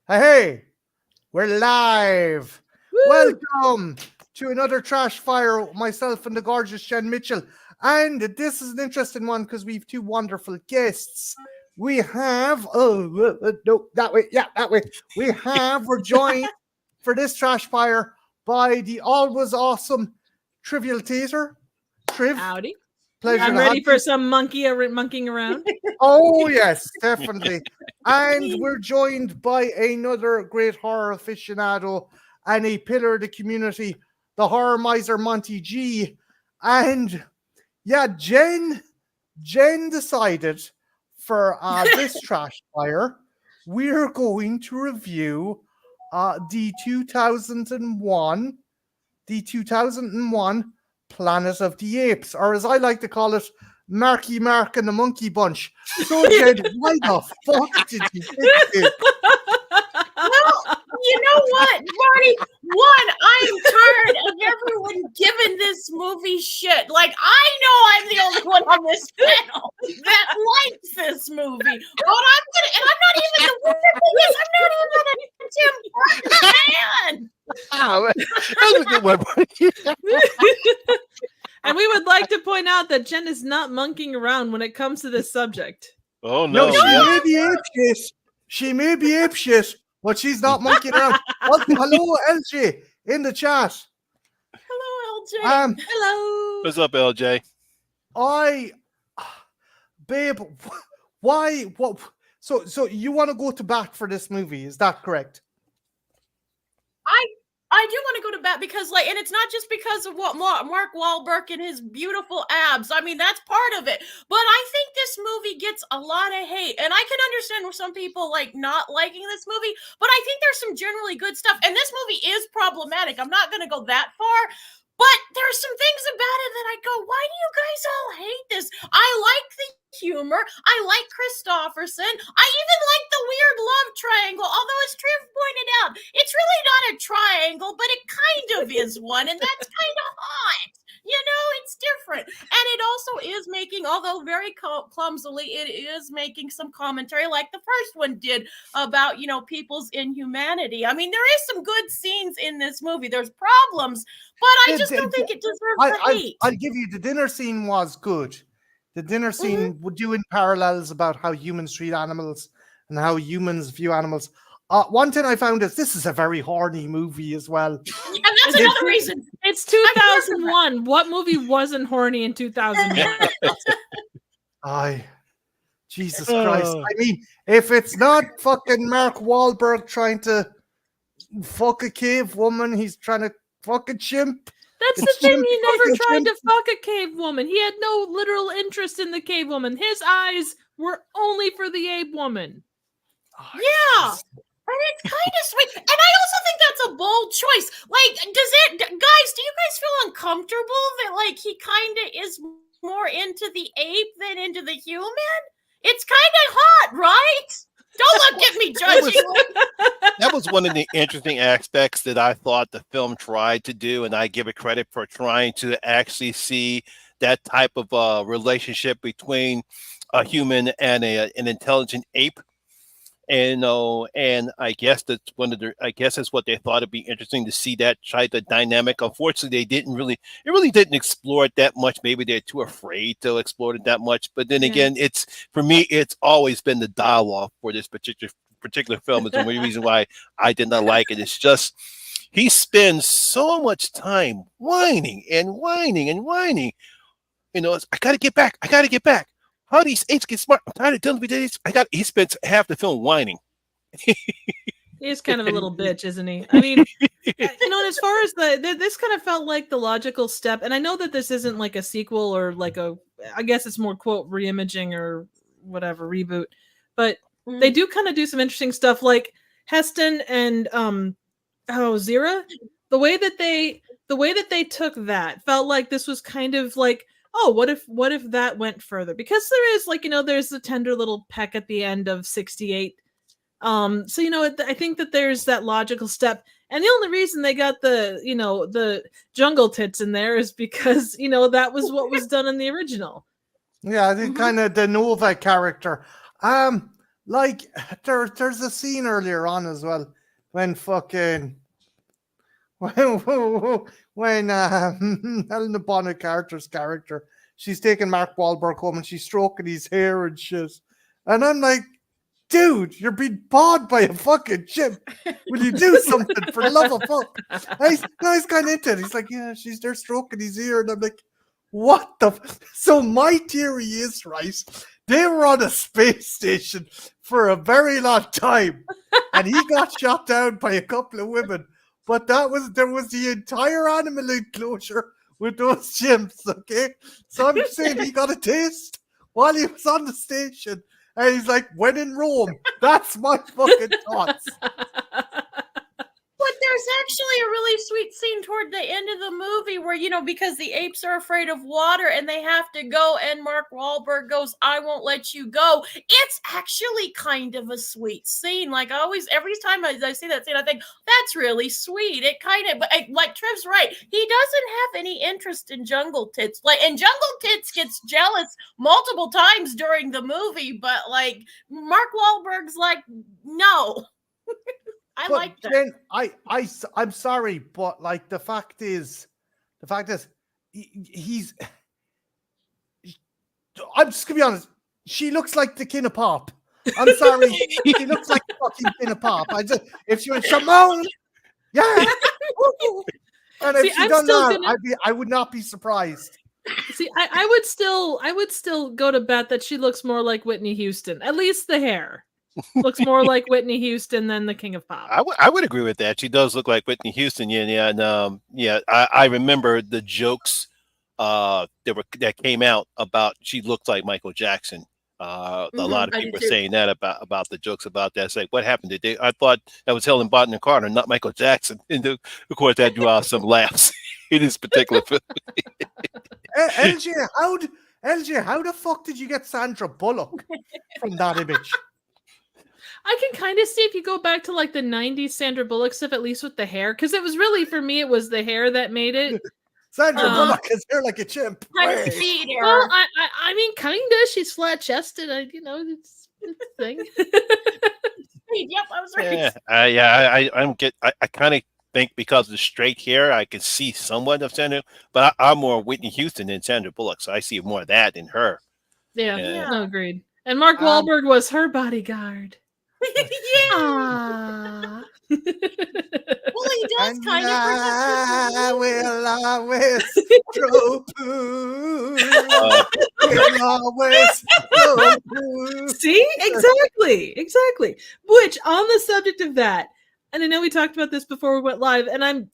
Hey, we're live. Woo! Welcome to another Trashfire. Myself and the gorgeous Jen Mitchell. And this is an interesting one because we have two wonderful guests. We have no, that way, yeah, that way. We're joined for this Trashfire by the always awesome TrivialTheater. Triv, Howdy. pleasure. I'm ready for some monkeying around. Oh, yes, definitely. And we're joined by another great horror aficionado and a pillar of the community, the horror miser Monty G. And yeah, Jen decided for this trash fire, we're going to review the 2001 Planet of the Apes, or as I like to call it, Marky Mark and the Monkey Bunch. So, Jed, why the fuck did you pick this? Well, you know what, Marty? One, I am tired of everyone giving this movie shit. Like, I know I'm the only one on this panel that likes this movie. But I'm not even the weird thing is, I'm not even a Tim Burton fan. Oh, that was a good one, buddy. And we would like to point out that Jen is not monkeying around when it comes to this subject. Oh, no. She may be ape shit, but she's not monkeying around. Hello, LJ, in the chat. Hello, LJ. Hello. What's up, LJ? Babe, why? What? So you want to go to bat for this movie? Is that correct? I do want to go to bat because, like, and it's not just because of what Mark Wahlberg and his beautiful abs. I mean, that's part of it. But I think this movie gets a lot of hate. And I can understand with some people, like, not liking this movie. But I think there's some generally good stuff. And this movie is problematic. I'm not going to go that far. But there's some things about it that I go, why do you guys all hate this? I like the humor. I like Christopherson. I even like the weird love triangle. Although, as Triv pointed out, it's really not a triangle, but it kind of is one. And that's kind of hot. You know, it's different. And it also is making, although very clumsily, it is making some commentary like the first one did about, you know, people's inhumanity. I mean, there is some good scenes in this movie. There's problems, but I just don't think it deserves the hate. I'll give you, the dinner scene was good. The dinner scene would do in parallels about how humans treat animals and how humans view animals. One thing I found is this is a very horny movie as well. And that's another reason. It's 2001. What movie wasn't horny in 2001? Jesus Christ. I mean, if it's not fucking Mark Wahlberg trying to fuck a cave woman, he's trying to fuck a chimp. That's the thing. He never tried to fuck a cave woman. He had no literal interest in the cave woman. His eyes were only for the ape woman. Yeah. And it's kind of sweet. And I also think that's a bold choice. Like, guys, do you guys feel uncomfortable that, like, he kind of is more into the ape than into the human? It's kind of hot, right? Don't look at me judging. That was one of the interesting aspects that I thought the film tried to do, and I give it credit for trying to actually see that type of relationship between a human and an intelligent ape. And I guess that's that's what they thought it'd be interesting to see, that type of dynamic. Unfortunately, it really didn't explore it that much. Maybe they're too afraid to explore it that much. But then again, for me, it's always been the dialogue for this particular film is the only reason why I did not like it. It's just he spends so much time whining and whining and whining. You know, I gotta get back. How do these apes get smart? I'm tired of dealing with this. He spends half the film whining. He's kind of a little bitch, isn't he? I mean, you know, as far as this kind of felt like the logical step, and I know that this isn't like a sequel or like I guess it's more quote reimaging or whatever reboot, but they do kind of do some interesting stuff, like Heston and Zira. The way that they took that felt like this was kind of like, oh, what if that went further? Because there is, like, you know, there's the tender little peck at the end of 68. So, you know, I think that there's that logical step. And the only reason they got the jungle tits in there is because, you know, that was what was done in the original. Yeah, I think kind of the Nova character. like there's a scene earlier on as well when fucking when Helena Bonham Carter's character, she's taking Mark Wahlberg home and she's stroking his hair and shit, and I'm like, dude, you're being pawed by a fucking chimp. Will you do something for the love of fuck? He's kind of into it. He's like, yeah, she's there stroking his ear, and I'm like, what the? So my theory is, right, they were on a space station for a very long time, and he got shot down by a couple of women. But there was the entire animal enclosure with those chimps. Okay, so I'm saying he got a taste while he was on the station. And he's like, when in Rome. That's my fucking thoughts. But there's actually a really sweet scene toward the end of the movie where, because the apes are afraid of water and they have to go, and Mark Wahlberg goes, I won't let you go. It's actually kind of a sweet scene. Like, every time I see that scene, I think, that's really sweet. It kind of, but like Triv's right, he doesn't have any interest in Jungle Tits. And Jungle Tits gets jealous multiple times during the movie, but like, Mark Wahlberg's like, no. I like that. Jen, I'm sorry, but like the fact is, he's. I'm just gonna be honest. She looks like the king of pop. I'm sorry, she looks like the fucking king of pop. If she went Simone, yeah, and if she done that, I would not be surprised. See, I would still go to bet that she looks more like Whitney Houston. At least the hair looks more like Whitney Houston than the King of Pop. I would agree with that. She does look like Whitney Houston. I remember the jokes that came out about she looked like Michael Jackson. A lot of people are saying that about the jokes about that. It's like, what happened? I thought that was Helen Bonham Carter, not Michael Jackson. And of course, that drew out some laughs in this particular film. LJ, how the fuck did you get Sandra Bullock from that image? I can kind of see if you go back to like the 90s Sandra Bullock stuff, at least with the hair, because it was really, for me, it was the hair that made it. Sandra Bullock has hair like a chimp. Well, I mean, kind of. She's flat chested. It's a thing. Yep, I was right. I kind of think because of the straight hair, I can see somewhat of Sandra, but I'm more Whitney Houston than Sandra Bullock, so I see more of that in her. Yeah. No, agreed. And Mark Wahlberg was her bodyguard. Yeah. Well, he does kind of. I will always throw poo. Will always throw poo. See? Exactly. Which, on the subject of that, and I know we talked about this before we went live, and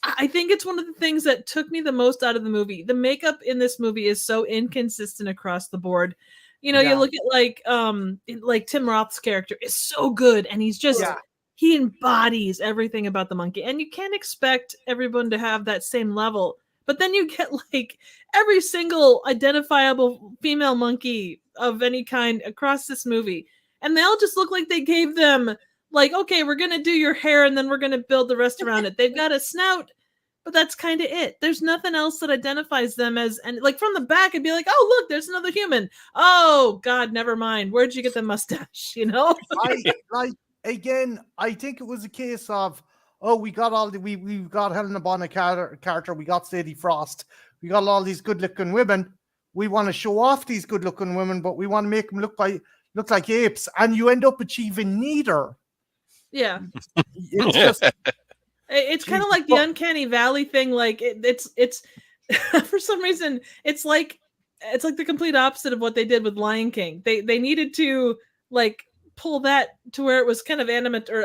I think it's one of the things that took me the most out of the movie. The makeup in this movie is so inconsistent across the board. You look at like Tim Roth's character is so good, and he's just he embodies everything about the monkey, and you can't expect everyone to have that same level. But then you get like every single identifiable female monkey of any kind across this movie, and they all just look like they gave them like, okay, we're gonna do your hair, and then we're gonna build the rest around it. They've got a snout, but that's kind of it. There's nothing else that identifies them as, and like from the back, it'd be like, oh, look, there's another human. Oh God, never mind. Where'd you get the mustache? I think it was a case of, we got we got Helena Bonham Carter, we got Sadie Frost, we got all these good looking women. We want to show off these good looking women, but we want to make them look like apes, and you end up achieving neither. Yeah. It's just. It's kind of like the Uncanny Valley thing. Like it's for some reason it's like the complete opposite of what they did with Lion King. They needed to like pull that to where it was kind of animate or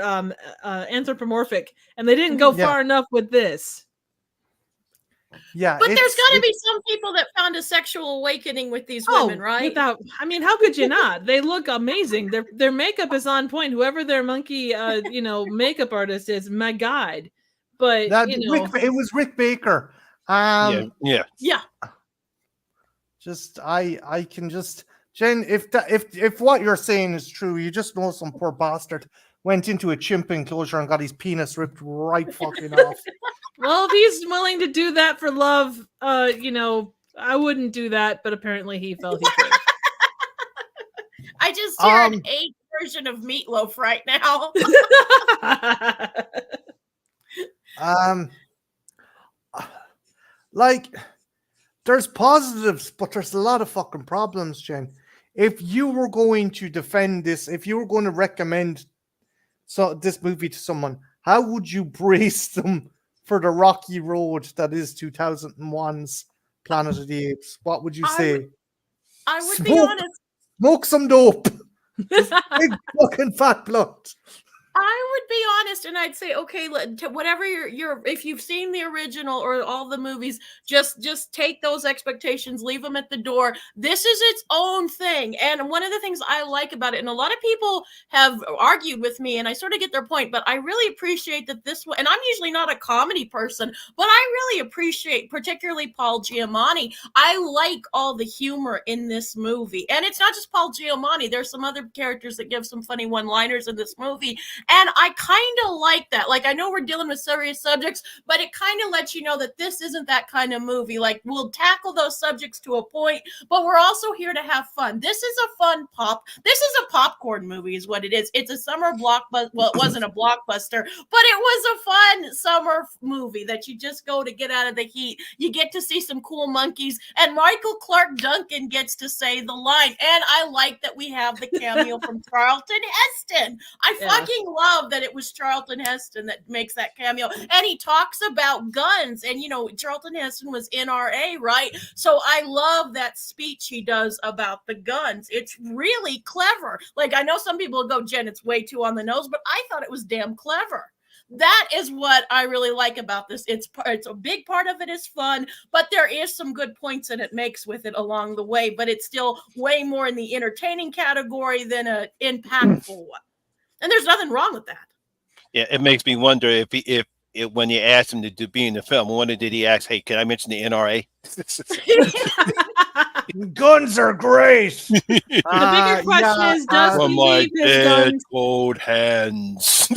anthropomorphic, and they didn't go far enough with this. Yeah, but there's got to be some people that found a sexual awakening with these women, right? How could you not? They look amazing. Their makeup is on point. Whoever their monkey, makeup artist is, my guide. But it was Rick Baker. Yeah. Just I can just, Jen, if what you're saying is true, you just know some poor bastard went into a chimp enclosure and got his penis ripped right fucking off. Well, if he's willing to do that for love, I wouldn't do that, but apparently he felt he could. I just hear an ape version of Meatloaf right now. Like, there's positives, but there's a lot of fucking problems, Jen. If you were going to defend this, if you were going to recommend this movie to someone, how would you brace them for the rocky road that is 2001's Planet of the Apes? What would you say? I would be honest. Smoke some dope. Just big fucking fat blunt. I would be honest, and I'd say, okay, whatever your if you've seen the original or all the movies, just take those expectations, leave them at the door. This is its own thing, and one of the things I like about it, and a lot of people have argued with me, and I sort of get their point, but I really appreciate that this one. And I'm usually not a comedy person, but I really appreciate, particularly Paul Giamatti. I like all the humor in this movie, and it's not just Paul Giamatti. There's some other characters that give some funny one-liners in this movie. And I kind of like that. Like, I know we're dealing with serious subjects, but it kind of lets you know that this isn't that kind of movie. Like, we'll tackle those subjects to a point, but we're also here to have fun. This is a fun This is a popcorn movie is what it is. It's a summer blockbuster. Well, it wasn't a blockbuster, but it was a fun summer movie that you just go to get out of the heat. You get to see some cool monkeys, and Michael Clark Duncan gets to say the line. And I like that we have the cameo from Charlton Heston. I fucking love that it was Charlton Heston that makes that cameo, and he talks about guns, and Charlton Heston was NRA, right? So I love that speech he does about the guns. It's really clever. Like, I know some people will go, Jen, it's way too on the nose, but I thought it was damn clever. That is what I really like about this. It's a big part of it is fun, but there is some good points that it makes with it along the way, but it's still way more in the entertaining category than an impactful one. And there's nothing wrong with that. Yeah, it makes me wonder if when you asked him to be in the film, I wonder, did he ask, hey, can I mention the NRA? Guns are great. The bigger question is, does he leave his guns? Cold hands.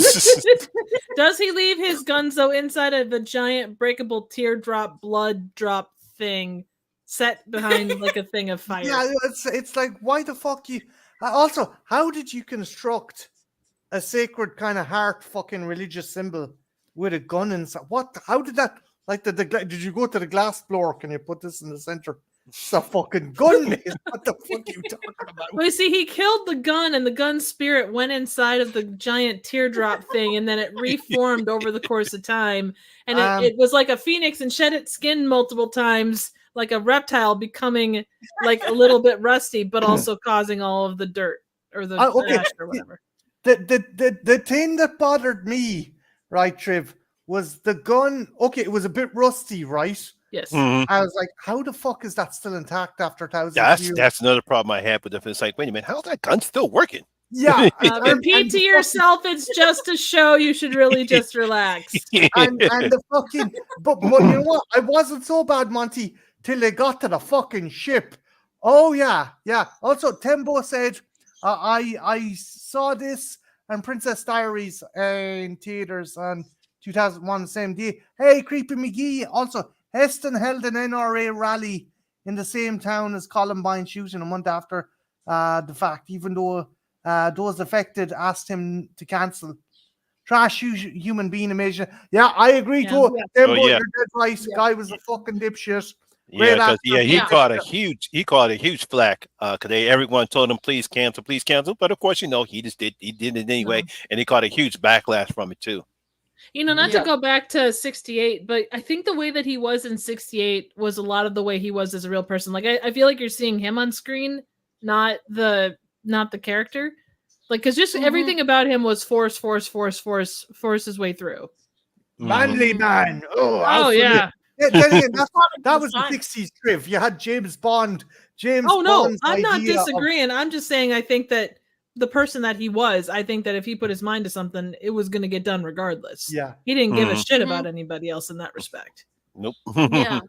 Does he leave his guns, though, inside of the giant breakable teardrop blood drop thing set behind like a thing of fire? Yeah, it's like, why the fuck you... Also, how did you construct a sacred kind of heart fucking religious symbol with a gun inside? What? How did that? Like, did you go to the glass blower? Can you put this in the center? It's a fucking gun, man. What the fuck are you talking about? Well, you see, he killed the gun, and the gun spirit went inside of the giant teardrop thing, and then it reformed over the course of time. And it was like a phoenix and shed its skin multiple times, like a reptile, becoming like a little bit rusty, but also causing all of the dirt or the ash or whatever. The thing that bothered me, right, Triv, was the gun. Okay, it was a bit rusty, right? Yes. Mm-hmm. I was like, how the fuck is that still intact after thousands of years? That's another problem I had with it. It's like, wait a minute, how's that gun still working? Yeah. Repeat to yourself, it's just a show. You should really just relax. And the fucking, but you know what? I wasn't so bad, Monty, till they got to the fucking ship. Oh yeah. Also, Tembo said, I saw this and Princess Diaries in theaters on 2001, the same day. Hey, Creepy McGee. Also, Heston held an NRA rally in the same town as Columbine shooting a month after the fact, even though those affected asked him to cancel. Trash human being amazing. Yeah, I agree too. Tembo, you're dead right. Guy was a fucking dipshit. He caught a huge flack because everyone told him please cancel, but of course he did it anyway, and he caught a huge backlash from it too. Not to go back to 68, but I think the way that he was in 68 was a lot of the way he was as a real person. Like I feel like you're seeing him on screen, not the character. Like, because just everything about him was force his way through. Manly man. Oh yeah. That was the 60s, Triv. You had James Bond. No, I'm not disagreeing. I'm just saying I think that the person that he was, I think that if he put his mind to something, it was going to get done regardless. Yeah. He didn't give a shit about anybody else in that respect. Nope. Yeah.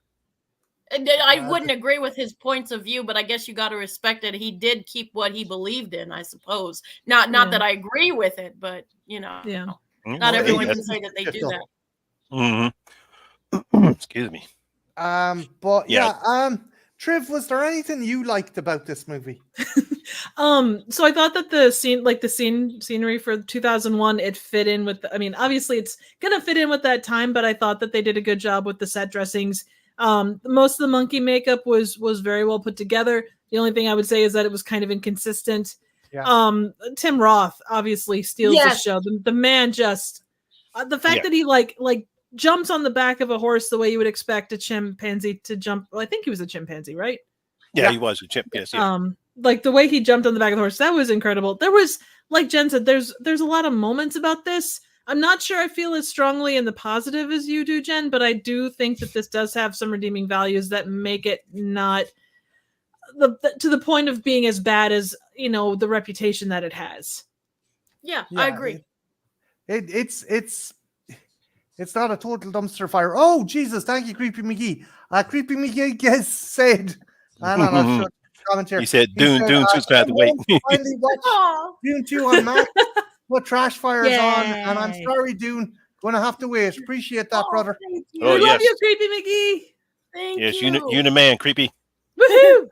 And I wouldn't agree with his points of view, but I guess you got to respect it. He did keep what he believed in, I suppose. Not that I agree with it, but not everyone can say that they do that. Mm-hmm. Excuse me. But Triv, was there anything you liked about this movie? So I thought that the scenery for 2001, it fit in with, I mean, obviously it's gonna fit in with that time, but I thought that they did a good job with the set dressings. Most of the monkey makeup was very well put together. The only thing I would say is that it was kind of inconsistent. Yeah. Tim Roth obviously steals the Yes. show. The man just, the fact Yeah. that he like jumps on the back of a horse the way you would expect a chimpanzee to jump. Well, I think he was a chimpanzee, right? Yeah, Yeah. he was a chimp. Yes, yeah. Like the way he jumped on the back of the horse, that was incredible. There was, like Jen said, there's a lot of moments about this. I'm not sure I feel as strongly in the positive as you do, Jen, but I do think that this does have some redeeming values that make it not to the point of being as bad as, you know, the reputation that it has. Yeah, I agree. It's not a total dumpster fire. Oh, Jesus, thank you, Creepy McGee. Creepy McGee has said, I don't know, short commentary. He said, Dune 2's going to have to wait. Finally watch Aw. Dune 2 on Max. What Trashfire is on, and I'm Yay. sorry, Dune. Gonna have to wait. Appreciate that, Oh, brother. Thank you. Oh, We love yes. you, Creepy McGee. Thank Yes, you. you the man, creepy. Woohoo!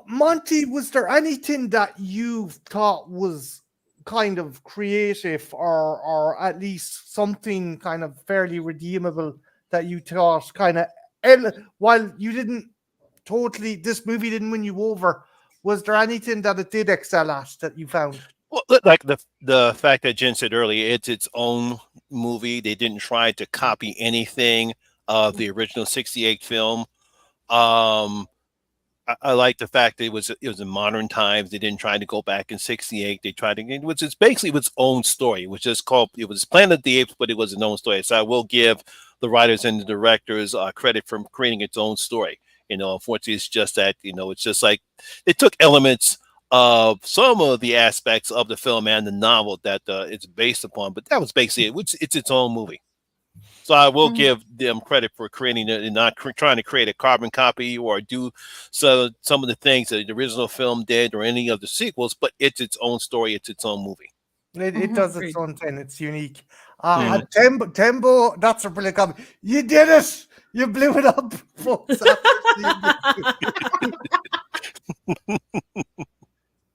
Monty, was there anything that you thought was kind of creative or at least something kind of fairly redeemable that you thought kind of, while you didn't totally, this movie didn't win you over, was there anything that it did excel at that you found? Well, like the fact that Jen said earlier, it's its own movie. They didn't try to copy anything of the original '68 film. I like the fact that it was in modern times. They didn't try to go back in '68. They tried to, it's basically its own story. It was just called, it was Planet of the Apes, but it was its own story. So I will give the writers and the directors credit for creating its own story. You know, unfortunately, it's just that, you know, it's just like they took elements of some of the aspects of the film and the novel that it's based upon, but that was basically it. It's its own movie. So I will give them credit for creating it and not trying to create a carbon copy or do some of the things that the original film did or any of the sequels, but it's its own story. It's its own movie. It does Agreed. its own thing. It's unique. Tembo, that's a brilliant comment. You did it. You blew it up, folks.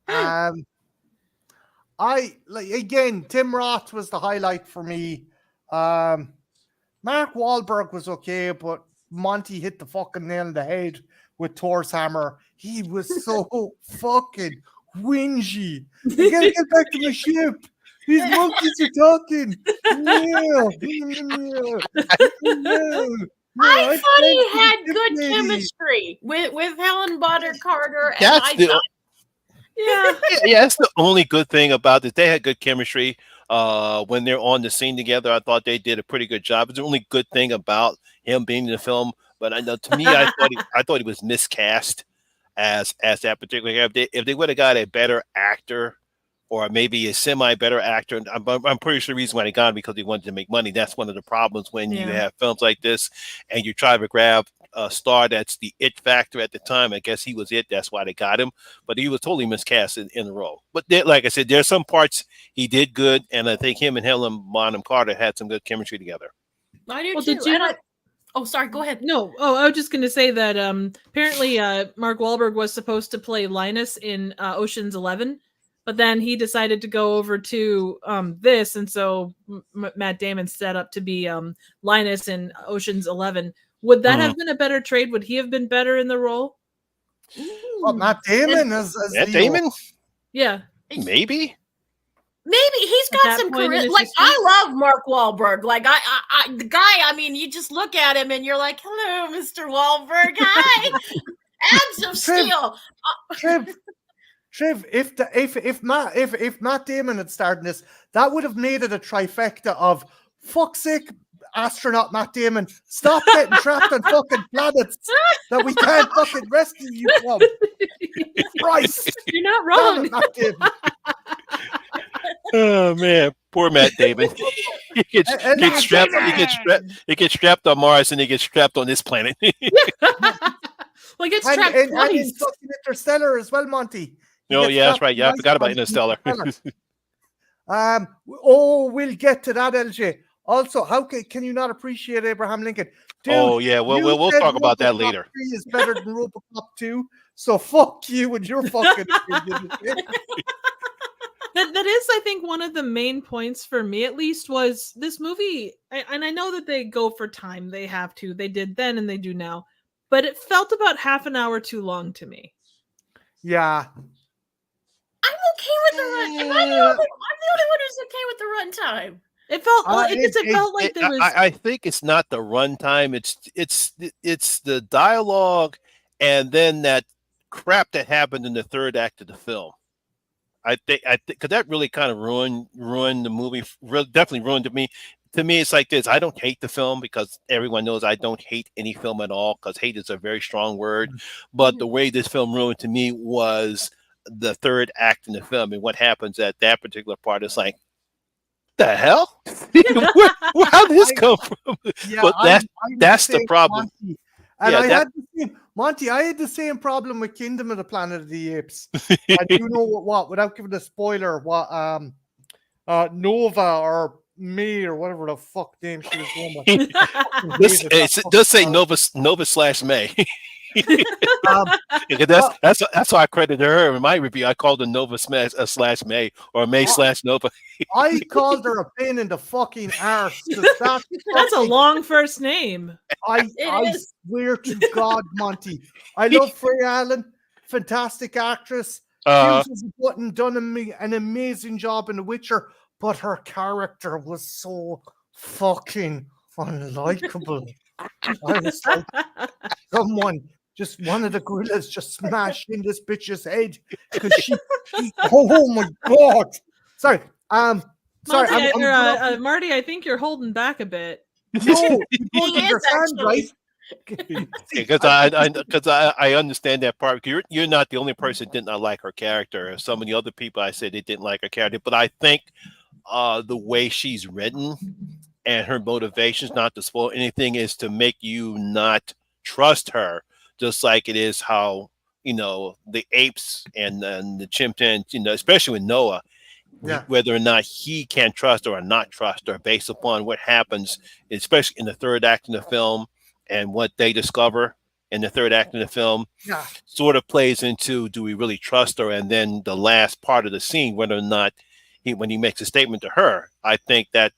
I like again. Tim Roth was the highlight for me. Mark Wahlberg was okay, but Monty hit the fucking nail on the head with Thor's hammer. He was so fucking whingy. I gotta get back to my ship. These monkeys are talking. I thought he had good chemistry with Helen Bonham Carter, and That's I the thought, yeah, that's the only good thing about it. They had good chemistry when they're on the scene together. I thought they did a pretty good job. It's the only good thing about him being in the film. But I know, to me, I thought he was miscast as that particular guy. If they would have got a better actor or maybe a semi better actor, I'm pretty sure the reason why they got him because they wanted to make money. That's one of the problems when you have films like this and you try to grab a star that's the it factor at the time. I guess he was it. That's why they got him. But he was totally miscast in the role. But like I said, there's some parts he did good, and I think him and Helen Bonham Carter had some good chemistry together. I do Well, too. did you And know- oh, sorry. Go ahead. No. Oh, I was just going to say that apparently Mark Wahlberg was supposed to play Linus in Ocean's 11, but then he decided to go over to this, and so Matt Damon set up to be Linus in Ocean's 11. Would that have been a better trade? Would he have been better in the role? Well, Matt Damon as Matt Leo. Damon? Yeah. Maybe. Maybe he's At got that some point in charisma. his Like history? I love Mark Wahlberg. Like the guy. I mean, you just look at him and you're like, "Hello, Mr. Wahlberg. Hi, abs of steel." Triv, if Matt Damon had started this, that would have made it a trifecta of fuck's sake, astronaut Matt Damon, stop getting trapped on fucking planets that we can't fucking rescue you from. Christ, You're not damn wrong. it, Matt Damon. Oh man, poor Matt Damon. he gets strapped. He gets strapped on Mars, and he gets strapped on this planet. Well, he gets And, trapped and in twice. fucking Interstellar as well, Monty. He Oh gets yeah, that's trapped right. Yeah, I twice forgot about on Interstellar. We'll get to that, LJ. Also, how can you not appreciate Abraham Lincoln? Dude, Oh yeah, well you we'll said talk about that RoboCop later. 3 is better than RoboCop 2, so fuck you and your fucking opinion. That is, I think, one of the main points for me, at least, was this movie. And I know that they go for time; they have to. They did then, and they do now. But it felt about half an hour too long to me. Yeah. I'm okay with the run. I'm the only one who's okay with the runtime. It felt it felt like there was. I think it's not the runtime. It's the dialogue, and then that crap that happened in the third act of the film. I think because that really kind of ruined the movie. Definitely ruined it me. To me, it's like this. I don't hate the film because everyone knows I don't hate any film at all because hate is a very strong word. But the way this film ruined to me was the third act in the film, and what happens at that particular part is like, the hell? How did this come from? Yeah, but that's the problem. Monty. And Yeah, I had the same problem with Kingdom of the Planet of the Apes. And you know what? Without giving a spoiler, what Nova or May or whatever the fuck name she was going with. It does say Nova / May. That's how I credited her in my review. I called her Nova / May or May / Nova. I called her a pain in the fucking arse. That's a long first name. I swear to God, Monty. I love Freya Allen, fantastic actress. Susan Button done an amazing job in The Witcher, but her character was so fucking unlikable. I was like, one of the gorillas just smashed in this bitch's head because she oh my God. Sorry. Marty, I think you're holding back a bit. No, you don't understand, right? Because I understand that part. You're not the only person that did not like her character. Some of the other people I said they didn't like her character, but I think the way she's written and her motivations, not to spoil anything, is to make you not trust her. Just like it is how the apes and the chimpanzees, especially with Noah, whether or not he can trust her or not trust her, based upon what happens, especially in the third act of the film. And what they discover in the third act of the film sort of plays into, do we really trust her? And then the last part of the scene, whether or not when he makes a statement to her, I think that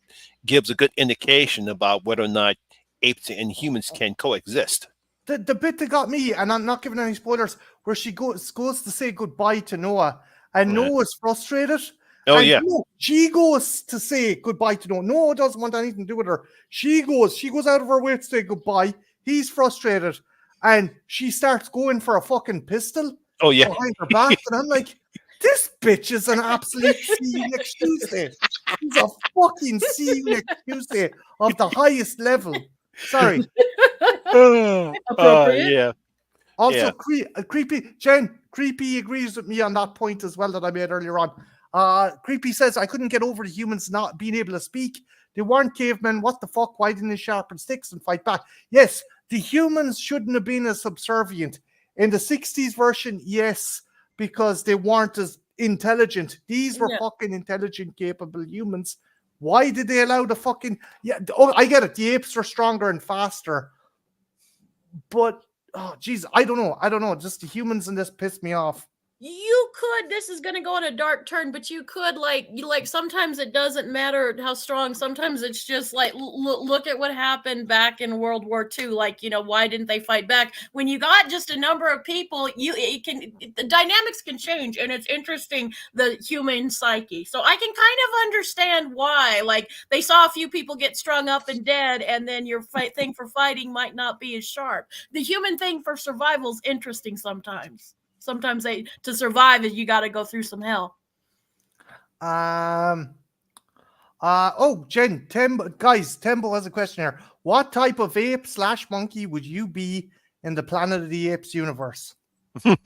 gives a good indication about whether or not apes and humans can coexist. The bit that got me, and I'm not giving any spoilers, where she goes to say goodbye to Noah, and Noah's frustrated. Oh, yeah. She goes to say goodbye to Noah. Noah doesn't want anything to do with her. She goes out of her way to say goodbye. He's frustrated. And she starts going for a fucking pistol behind her back. And I'm like, this bitch is an absolute see you next Tuesday. She's a fucking see you next Tuesday of the highest level. Sorry. Appropriate. Also, creepy. Jen, Creepy agrees with me on that point as well that I made earlier on. Creepy says, I couldn't get over the humans not being able to speak. They weren't cavemen. What the fuck? Why didn't they sharpen sticks and fight back? Yes, the humans shouldn't have been as subservient. In the 60s version, yes, because they weren't as intelligent. These were fucking intelligent, capable humans. Why did they allow the fucking... I get it. The apes were stronger and faster. But, I don't know. Just the humans in this pissed me off. You could, this is going to go on a dark turn, but you could sometimes it doesn't matter how strong. Sometimes it's just like, look at what happened back in World War II. Why didn't they fight back? When you got just a number of people, the dynamics can change, and it's interesting, the human psyche. So I can kind of understand why, they saw a few people get strung up and dead, and then your thing for fighting might not be as sharp. The human thing for survival is interesting sometimes. Sometimes to survive, you got to go through some hell. Jen, Tembo has a question here. What type of ape / monkey would you be in the Planet of the Apes universe? No,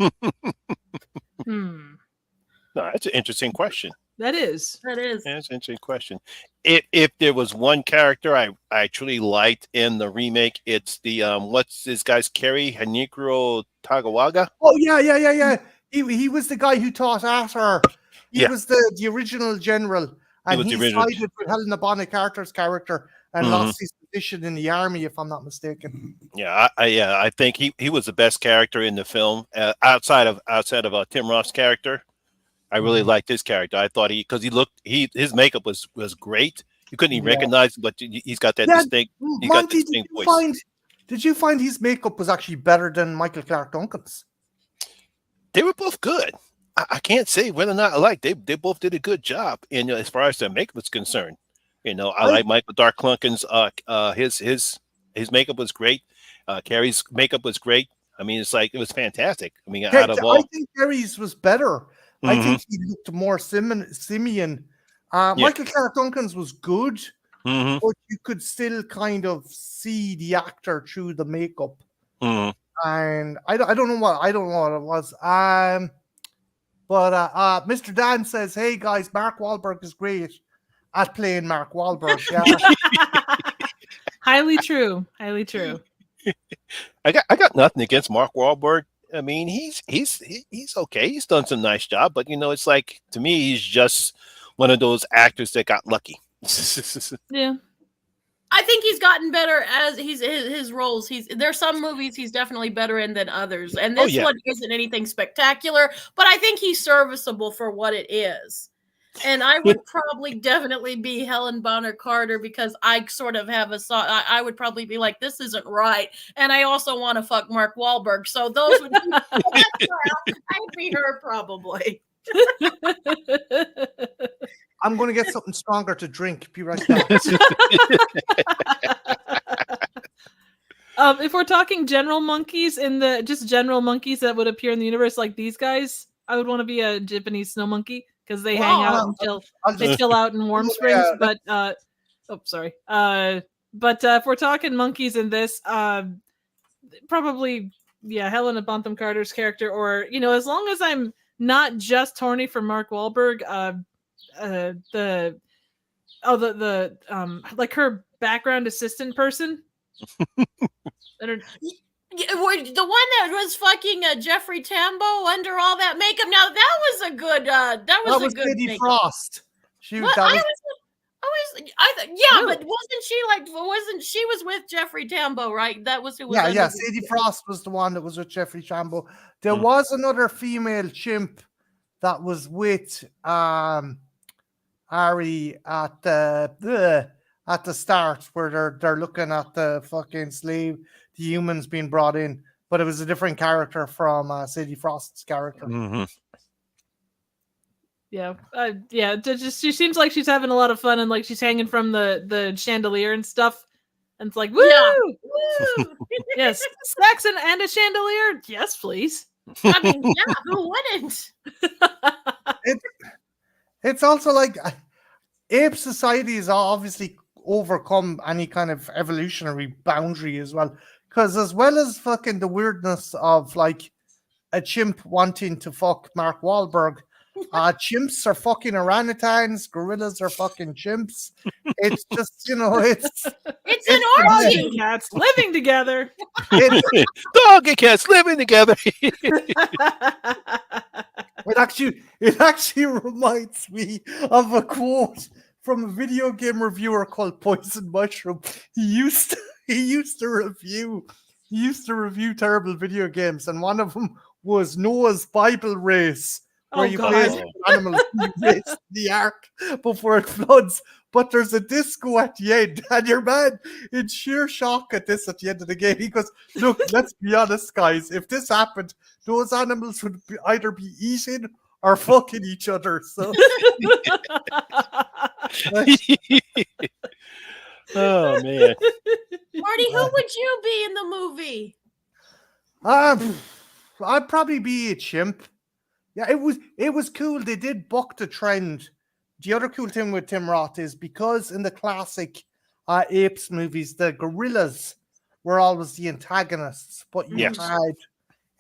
that's an interesting question. That is. That's an interesting question. If there was one character I truly liked in the remake, it's the what's this guy's Kerry Hanekro Tagawaga? Oh yeah. He was the guy who taught Asher. He was the original general, And was he the original. sided with Helena Bonham Carter's character and lost his position in the army, if I'm not mistaken. Yeah, I think he was the best character in the film outside of Tim Roth's character. I really liked his character. I thought his makeup was great. You couldn't even recognize him, but he's got that distinct. He's got Monty, distinct voice. Did you find his makeup was actually better than Michael Clark Duncan's? They were both good. I can't say whether or not I like. They both did a good job. And as far as their makeup was concerned, I like Michael Clark Duncan's. His makeup was great. Carrie's makeup was great. I mean, it was fantastic. I mean, out of all, I think Carrie's was better. I think he looked more simian. Michael Clark Duncan's was good, but you could still kind of see the actor through the makeup. And I don't know what it was. But Mr. Dan says, "Hey guys, Mark Wahlberg is great at playing Mark Wahlberg." Yeah. Highly true. Highly true. I got nothing against Mark Wahlberg. I mean, he's okay. He's done some nice job, but it's like, to me, he's just one of those actors that got lucky. Yeah. I think he's gotten better as his roles. There's some movies he's definitely better in than others, and this one isn't anything spectacular, but I think he's serviceable for what it is. And I would probably definitely be Helen Bonham Carter, because I sort of have I would probably be like, this isn't right, and I also want to fuck Mark Wahlberg. So those would be, I'd be her probably. I'm going to get something stronger to drink. Be right back. If we're talking general monkeys general monkeys that would appear in the universe, like these guys, I would want to be a Japanese snow monkey, because they hang out and chill out in warm springs. But but if we're talking monkeys in this, probably Helena Bonham Carter's character, or as long as I'm not just horny for Mark Wahlberg, like her background assistant person. The one that was fucking Jeffrey Tambor under all that makeup. Now that was a good. That was a good. Sadie Frost. But wasn't she was with Jeffrey Tambor, right? That was who was. Yeah. Sadie Frost was the one that was with Jeffrey Tambor. There was another female chimp that was with Ari at the start, where they're looking at the fucking the humans being brought in, but it was a different character from Sadie Frost's character. She seems like she's having a lot of fun, and like she's hanging from the chandelier and stuff, and it's like, woo, woo! Yes, sex and a chandelier, yes, please. I mean, yeah, who wouldn't? It's also like ape society has obviously overcome any kind of evolutionary boundary as well. Because as well as fucking the weirdness of like a chimp wanting to fuck Mark Wahlberg, chimps are fucking orangutans, gorillas are fucking chimps. It's just, it's an orgy. Cats living together. Dog and cats living together. It actually reminds me of a quote from a video game reviewer called Poison Mushroom. He used to review terrible video games, and one of them was Noah's Bible Race, where you play animals and you race the ark before it floods. But there's a disco at the end, and your man in sheer shock at this at the end of the game. He goes, "Look, let's be honest, guys. If this happened, those animals would either be eating or fucking each other." So. Oh man, Marty, who would you be in the movie? I'd probably be a chimp. Yeah, it was cool. They did buck the trend. The other cool thing with Tim Roth is because in the classic Apes movies, the gorillas were always the antagonists, but you had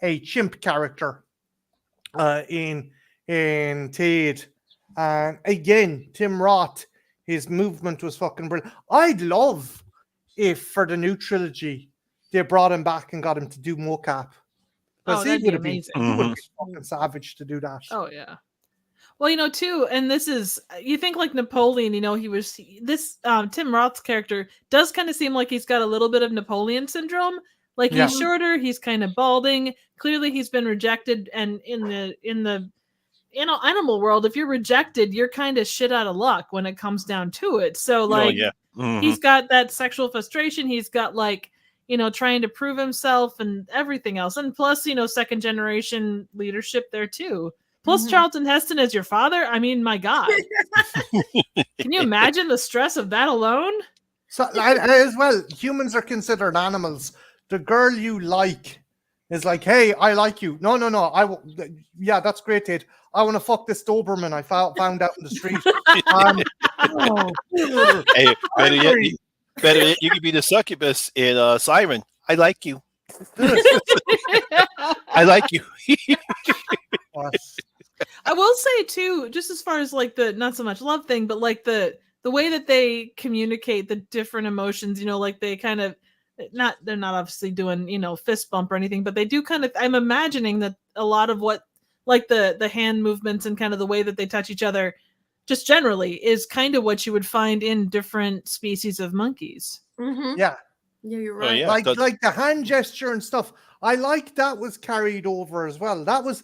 a chimp character in Tate. And again, Tim Roth, his movement was fucking brilliant. I'd love if for the new trilogy they brought him back and got him to do mocap. Oh, that'd be amazing. He would be fucking savage to do that. Oh yeah. Well, too, and this is, you think like Napoleon, he was, this Tim Roth's character does kind of seem like he's got a little bit of Napoleon syndrome. Like Yeah. he's shorter, he's kind of balding. Clearly he's been rejected, and in the animal world, if you're rejected, you're kind of shit out of luck when it comes down to it. So like he's got that sexual frustration, he's got like, trying to prove himself and everything else. And plus, second generation leadership there too. Plus Charlton Heston as your father. I mean, my God. Can you imagine the stress of that alone? So as well, humans are considered animals. The girl you like is like, hey, I like you. No. Yeah, that's great, Tate. I want to fuck this Doberman I found out in the street. Hey, better yet, you could be the succubus in Siren. I like you. I like you. I will say too, just as far as like the not so much love thing, but like the way that they communicate the different emotions, like they kind of they're not obviously doing, fist bump or anything, but they do kind of, I'm imagining that a lot of what, like the hand movements and kind of the way that they touch each other just generally is kind of what you would find in different species of monkeys. Yeah, you're right. Like the hand gesture and stuff. I like that was carried over as well. That was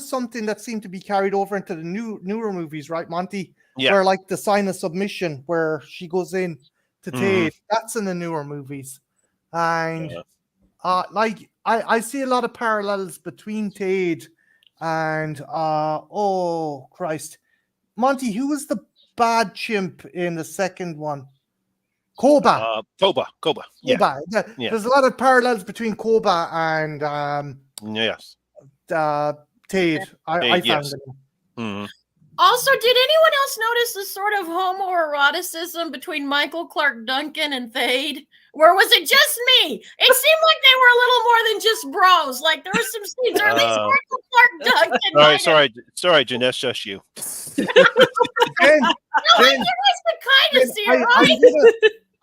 something that seemed to be carried over into the newer movies, right, Monty? Yeah. Where like the sign of submission, where she goes in to Tate, that's in the newer movies. And like I see a lot of parallels between Tate and oh Christ, Monty, who was the bad chimp in the second one? Koba. Koba. Yeah. Koba. There's a lot of parallels between Koba and yes. Tate. I found them. Also, did anyone else notice the sort of homoeroticism between Michael Clark Duncan and Thade? Or was it just me? It seemed like they were a little more than just bros. Like there were some scenes, or at least Michael Clark Duncan. Sorry, Jen, that's just you. You guys could kind of see it, right?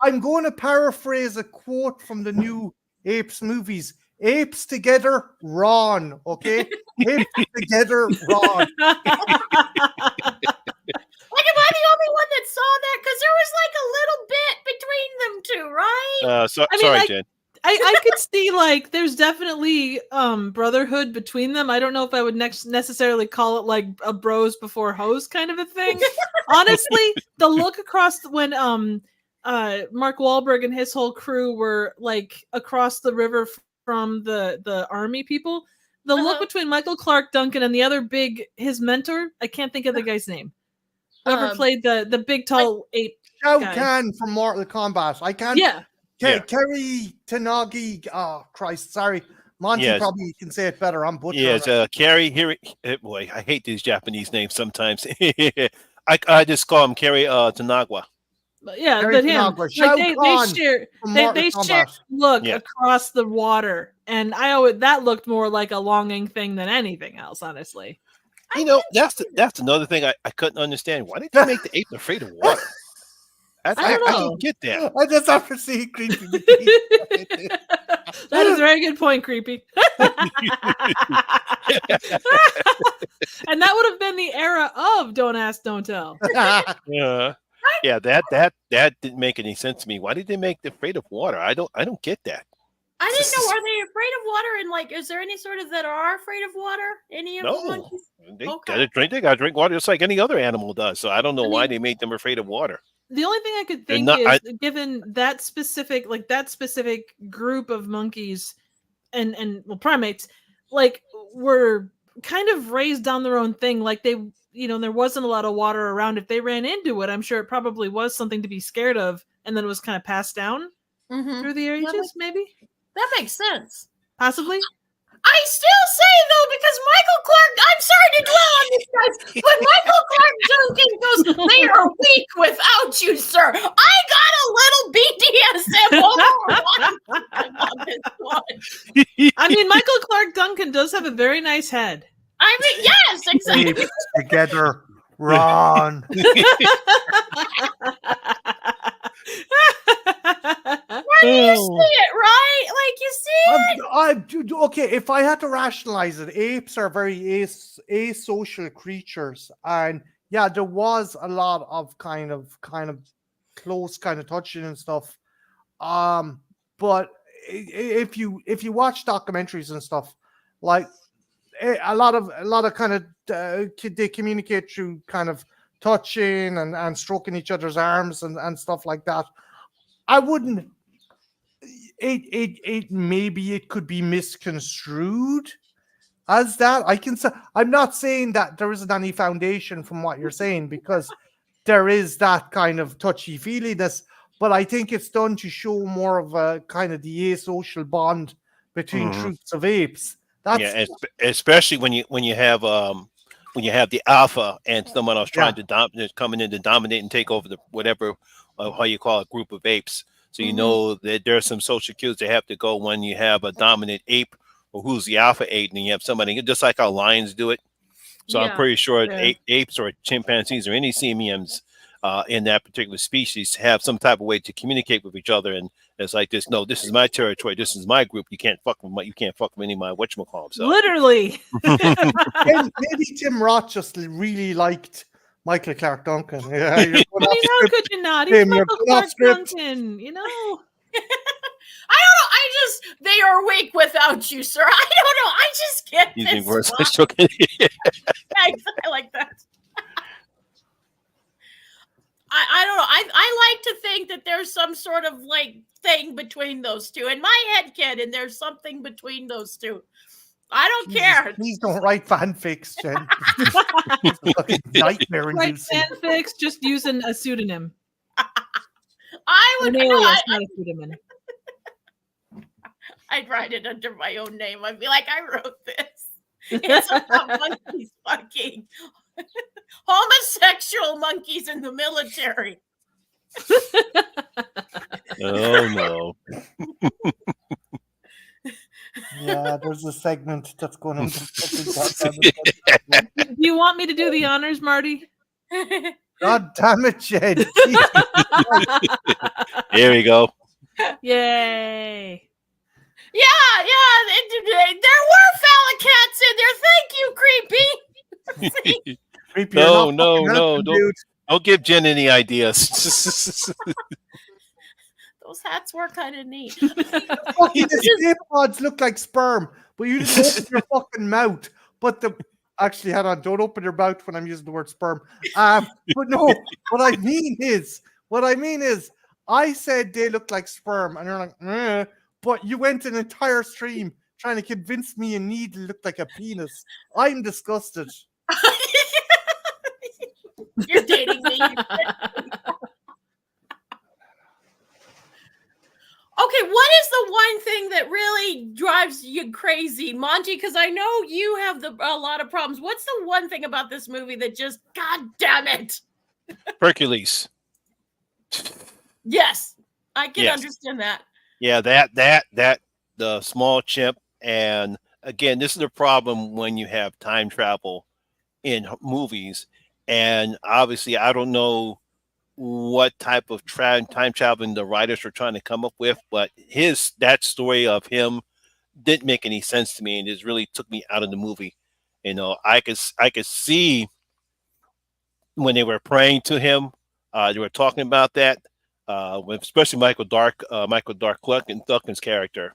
I'm going to paraphrase a quote from the new Apes movies. Apes together, Ron. Okay, apes together, Ron. Like, am I the only one that saw that? Because there was like a little bit between them two, right? Sorry, Jen. I could see like there's definitely brotherhood between them. I don't know if I would necessarily call it like a bros before hoes kind of a thing. Honestly, the look across when Mark Wahlberg and his whole crew were like across the river from the army people. The look between Michael Clark Duncan and the other his mentor, I can't think of the guy's name. Whoever played the big tall ape. Shao Kahn from Mortal Kombat. I can't. Yeah. Kerry Tanagi. Oh Christ, sorry. Monty probably can say it better. I'm butchering. Yes, Kerry. Boy, I hate these Japanese names sometimes. I just call him Kerry Tanagwa. Yeah, but him, like they share look across the water, and that looked more like a longing thing than anything else, honestly. That's another thing I couldn't understand. Why did they make the ape afraid of water? I don't get that. I just have to see Creepy. That is a very good point, Creepy. And that would have been the era of Don't Ask, Don't Tell. Yeah, that didn't make any sense to me. Why did they make the afraid of water? I don't get that. I didn't know. Are they afraid of water? And like, is there any sort of that are afraid of water? Any of the monkeys? They gotta drink water just like any other animal does. So I don't know why they made them afraid of water. The only thing I could think is, given that specific group of monkeys and primates, like were kind of raised on their own thing. Like they, there wasn't a lot of water around. If they ran into it, I'm sure it probably was something to be scared of, and then it was kind of passed down through the ages, maybe. That makes sense. Possibly. I still say, though, because Michael Clark, I'm sorry to dwell on this, guys, but Michael Clark Duncan goes, they are weak without you, sir. I got a little BDSM on this one. I mean, Michael Clark Duncan does have a very nice head. I mean, yes, exactly. Together, Ron. Where do you see it, right? Like, you see it? Okay, if I had to rationalize it, apes are very asocial creatures, and yeah, there was a lot of kind of close kind of touching and stuff. But if you watch documentaries and stuff, like a lot of kind of they communicate through kind of touching and stroking each other's arms and stuff like that. I wouldn't. It maybe it could be misconstrued as that. I can say I'm not saying that there isn't any foundation from what you're saying, because there is that kind of touchy feeliness, but I think it's done to show more of a kind of the asocial bond between troops of apes. That's especially when you have the alpha and someone else trying to dominate, coming in to dominate and take over the whatever how you call a group of apes. So you know that there are some social cues that have to go when you have a dominant ape or who's the alpha ape, and you have somebody just like how lions do it. So I'm pretty sure apes or chimpanzees or any simians in that particular species have some type of way to communicate with each other. And it's like this: no, this is my territory. This is my group. You can't fuck with any of my whatchamacallit. So. Literally. Maybe Tim Roth just really liked Michael Clark Duncan. Yeah, I mean, how could you not? He's Michael Clark Duncan, you know. I don't know. They are weak without you, sir. I don't know. I just get using this. Words. I like that. I don't know. I like to think that there's some sort of like thing between those two. In my head, kid, and there's something between those two. I don't care. Please don't write fanfics, Jen. It's a fucking nightmare. Write fanfics just using a pseudonym. I would not a pseudonym. I'd write it under my own name. I'd be like, I wrote this. It's about monkeys fucking homosexual monkeys in the military. Oh no. Yeah, there's a segment that's going on. Do you want me to do the honors, Marty? God damn it, Jed. Here we go. Yay. Yeah, there were phallic cats in there. Thank you, creepy. Creepy. No. Don't give Jen any ideas. Those hats were kind of neat. Fucking the pods look like sperm, but you didn't open your fucking mouth. But actually, don't open your mouth when I'm using the word sperm. But no, what I mean is, I said they look like sperm, and you're like, but you went an entire stream trying to convince me a needle looked like a penis. I'm disgusted. You're dating me. Okay, what is the one thing that really drives you crazy, Monty? Because I know you have a lot of problems. What's the one thing about this movie that just, God damn it? Hercules. Yes, I can understand that. Yeah, that the small chimp. And again, this is the problem when you have time travel in movies. And obviously, I don't know what type of time traveling the writers were trying to come up with, but that story of him didn't make any sense to me, and it really took me out of the movie. You know, I could see when they were praying to him, they were talking about that, especially Michael Duncan's character.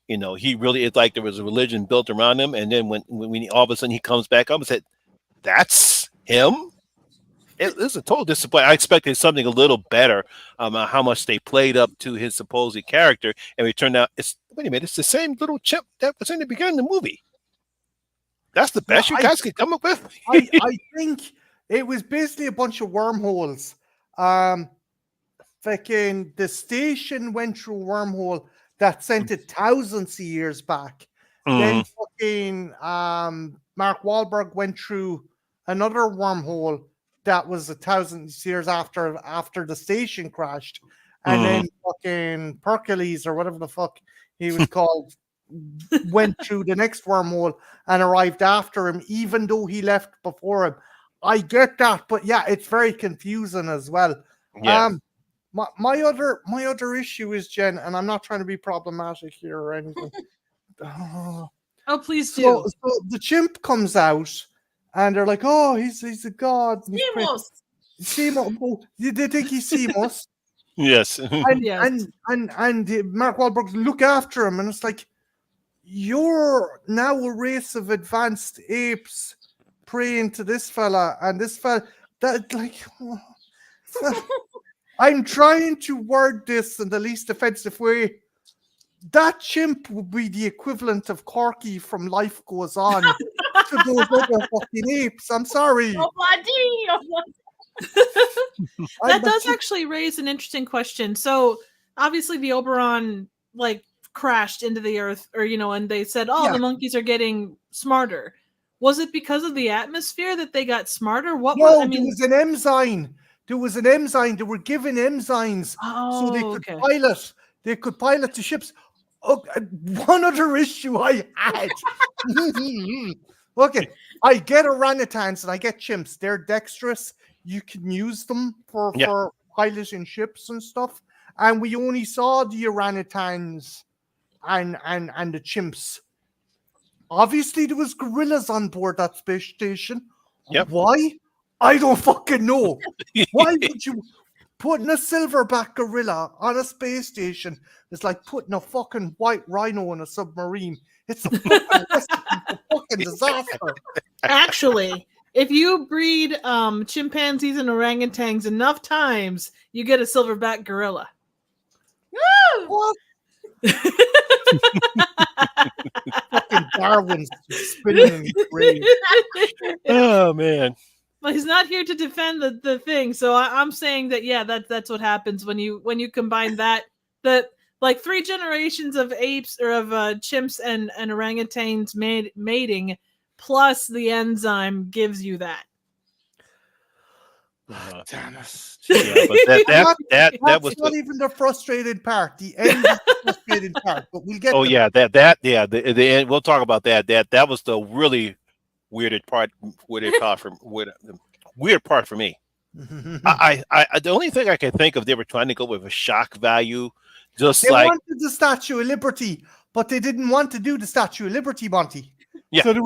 You know, he really, it's like there was a religion built around him, and then when all of a sudden he comes back up and said, "That's him." It was a total disappointment. I expected something a little better, how much they played up to his supposed character, and it turned out it's the same little chip that was in the beginning of the movie. That's the best you guys could come up with. I think it was basically a bunch of wormholes. Fucking the station went through a wormhole that sent it thousands of years back. Then fucking Mark Wahlberg went through another wormhole that was 1,000 years after the station crashed, and then fucking Hercules or whatever the fuck he was called went through the next wormhole and arrived after him, even though he left before him. I get that, but yeah, it's very confusing as well. Yeah. My other issue is, Jen, and I'm not trying to be problematic here or anything, Oh, please do. So the chimp comes out, and they're like, "Oh, he's a god." and he's great." Semos. Seymour, they think he's Seymour. Yes. And, Yes. and Mark Wahlberg look after him, and it's like, you're now a race of advanced apes praying to this fella, and this fella that like. I'm trying to word this in the least offensive way. That chimp would be the equivalent of Corky from Life Goes On to those other fucking apes. I'm sorry. That does actually raise an interesting question. So obviously the Oberon like crashed into the earth, or and they said, "Oh, the monkeys are getting smarter." Was it because of the atmosphere that they got smarter? What? No, I mean, there was an enzyme. There was an enzyme. They were given enzymes so they could pilot. They could pilot the ships. Oh, one other issue I had. Okay, I get orangutans and I get chimps. They're dexterous. You can use them for piloting ships and stuff. And we only saw the orangutans and the chimps. Obviously, there was gorillas on board that space station. Yep. Why? I don't fucking know. Why would you putting a silverback gorilla on a space station? It's like putting a fucking white rhino in a submarine. It's a fucking recipe for fucking disaster. Actually, if you breed chimpanzees and orangutans enough times, you get a silverback gorilla. What? Fucking Darwin's spinning in his grave. Oh man. Well, he's not here to defend the thing, so I'm saying that that's what happens when you combine that like 3 generations of apes or of chimps and orangutans mating plus the enzyme gives you that. Damn it. Yeah, but that was not even the frustrated part. The end is the frustrated part, but we'll get. Oh yeah, the end. We'll talk about that. That was the really weird part for me. I the only thing I can think of, they were trying to go with a shock value, they wanted the Statue of Liberty, but they didn't want to do the Statue of Liberty, Monty. Yeah, so they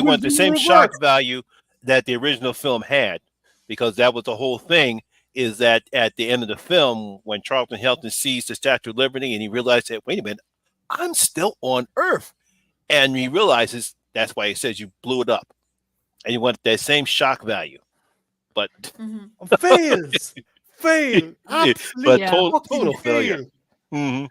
want the same shock value that the original film had, because that was the whole thing. Is that at the end of the film, when Charlton Heston sees the Statue of Liberty and he realizes that, wait a minute, I'm still on Earth, and he realizes that's why he says you blew it up, and you want that same shock value, but fails, but total failure. Mm-hmm.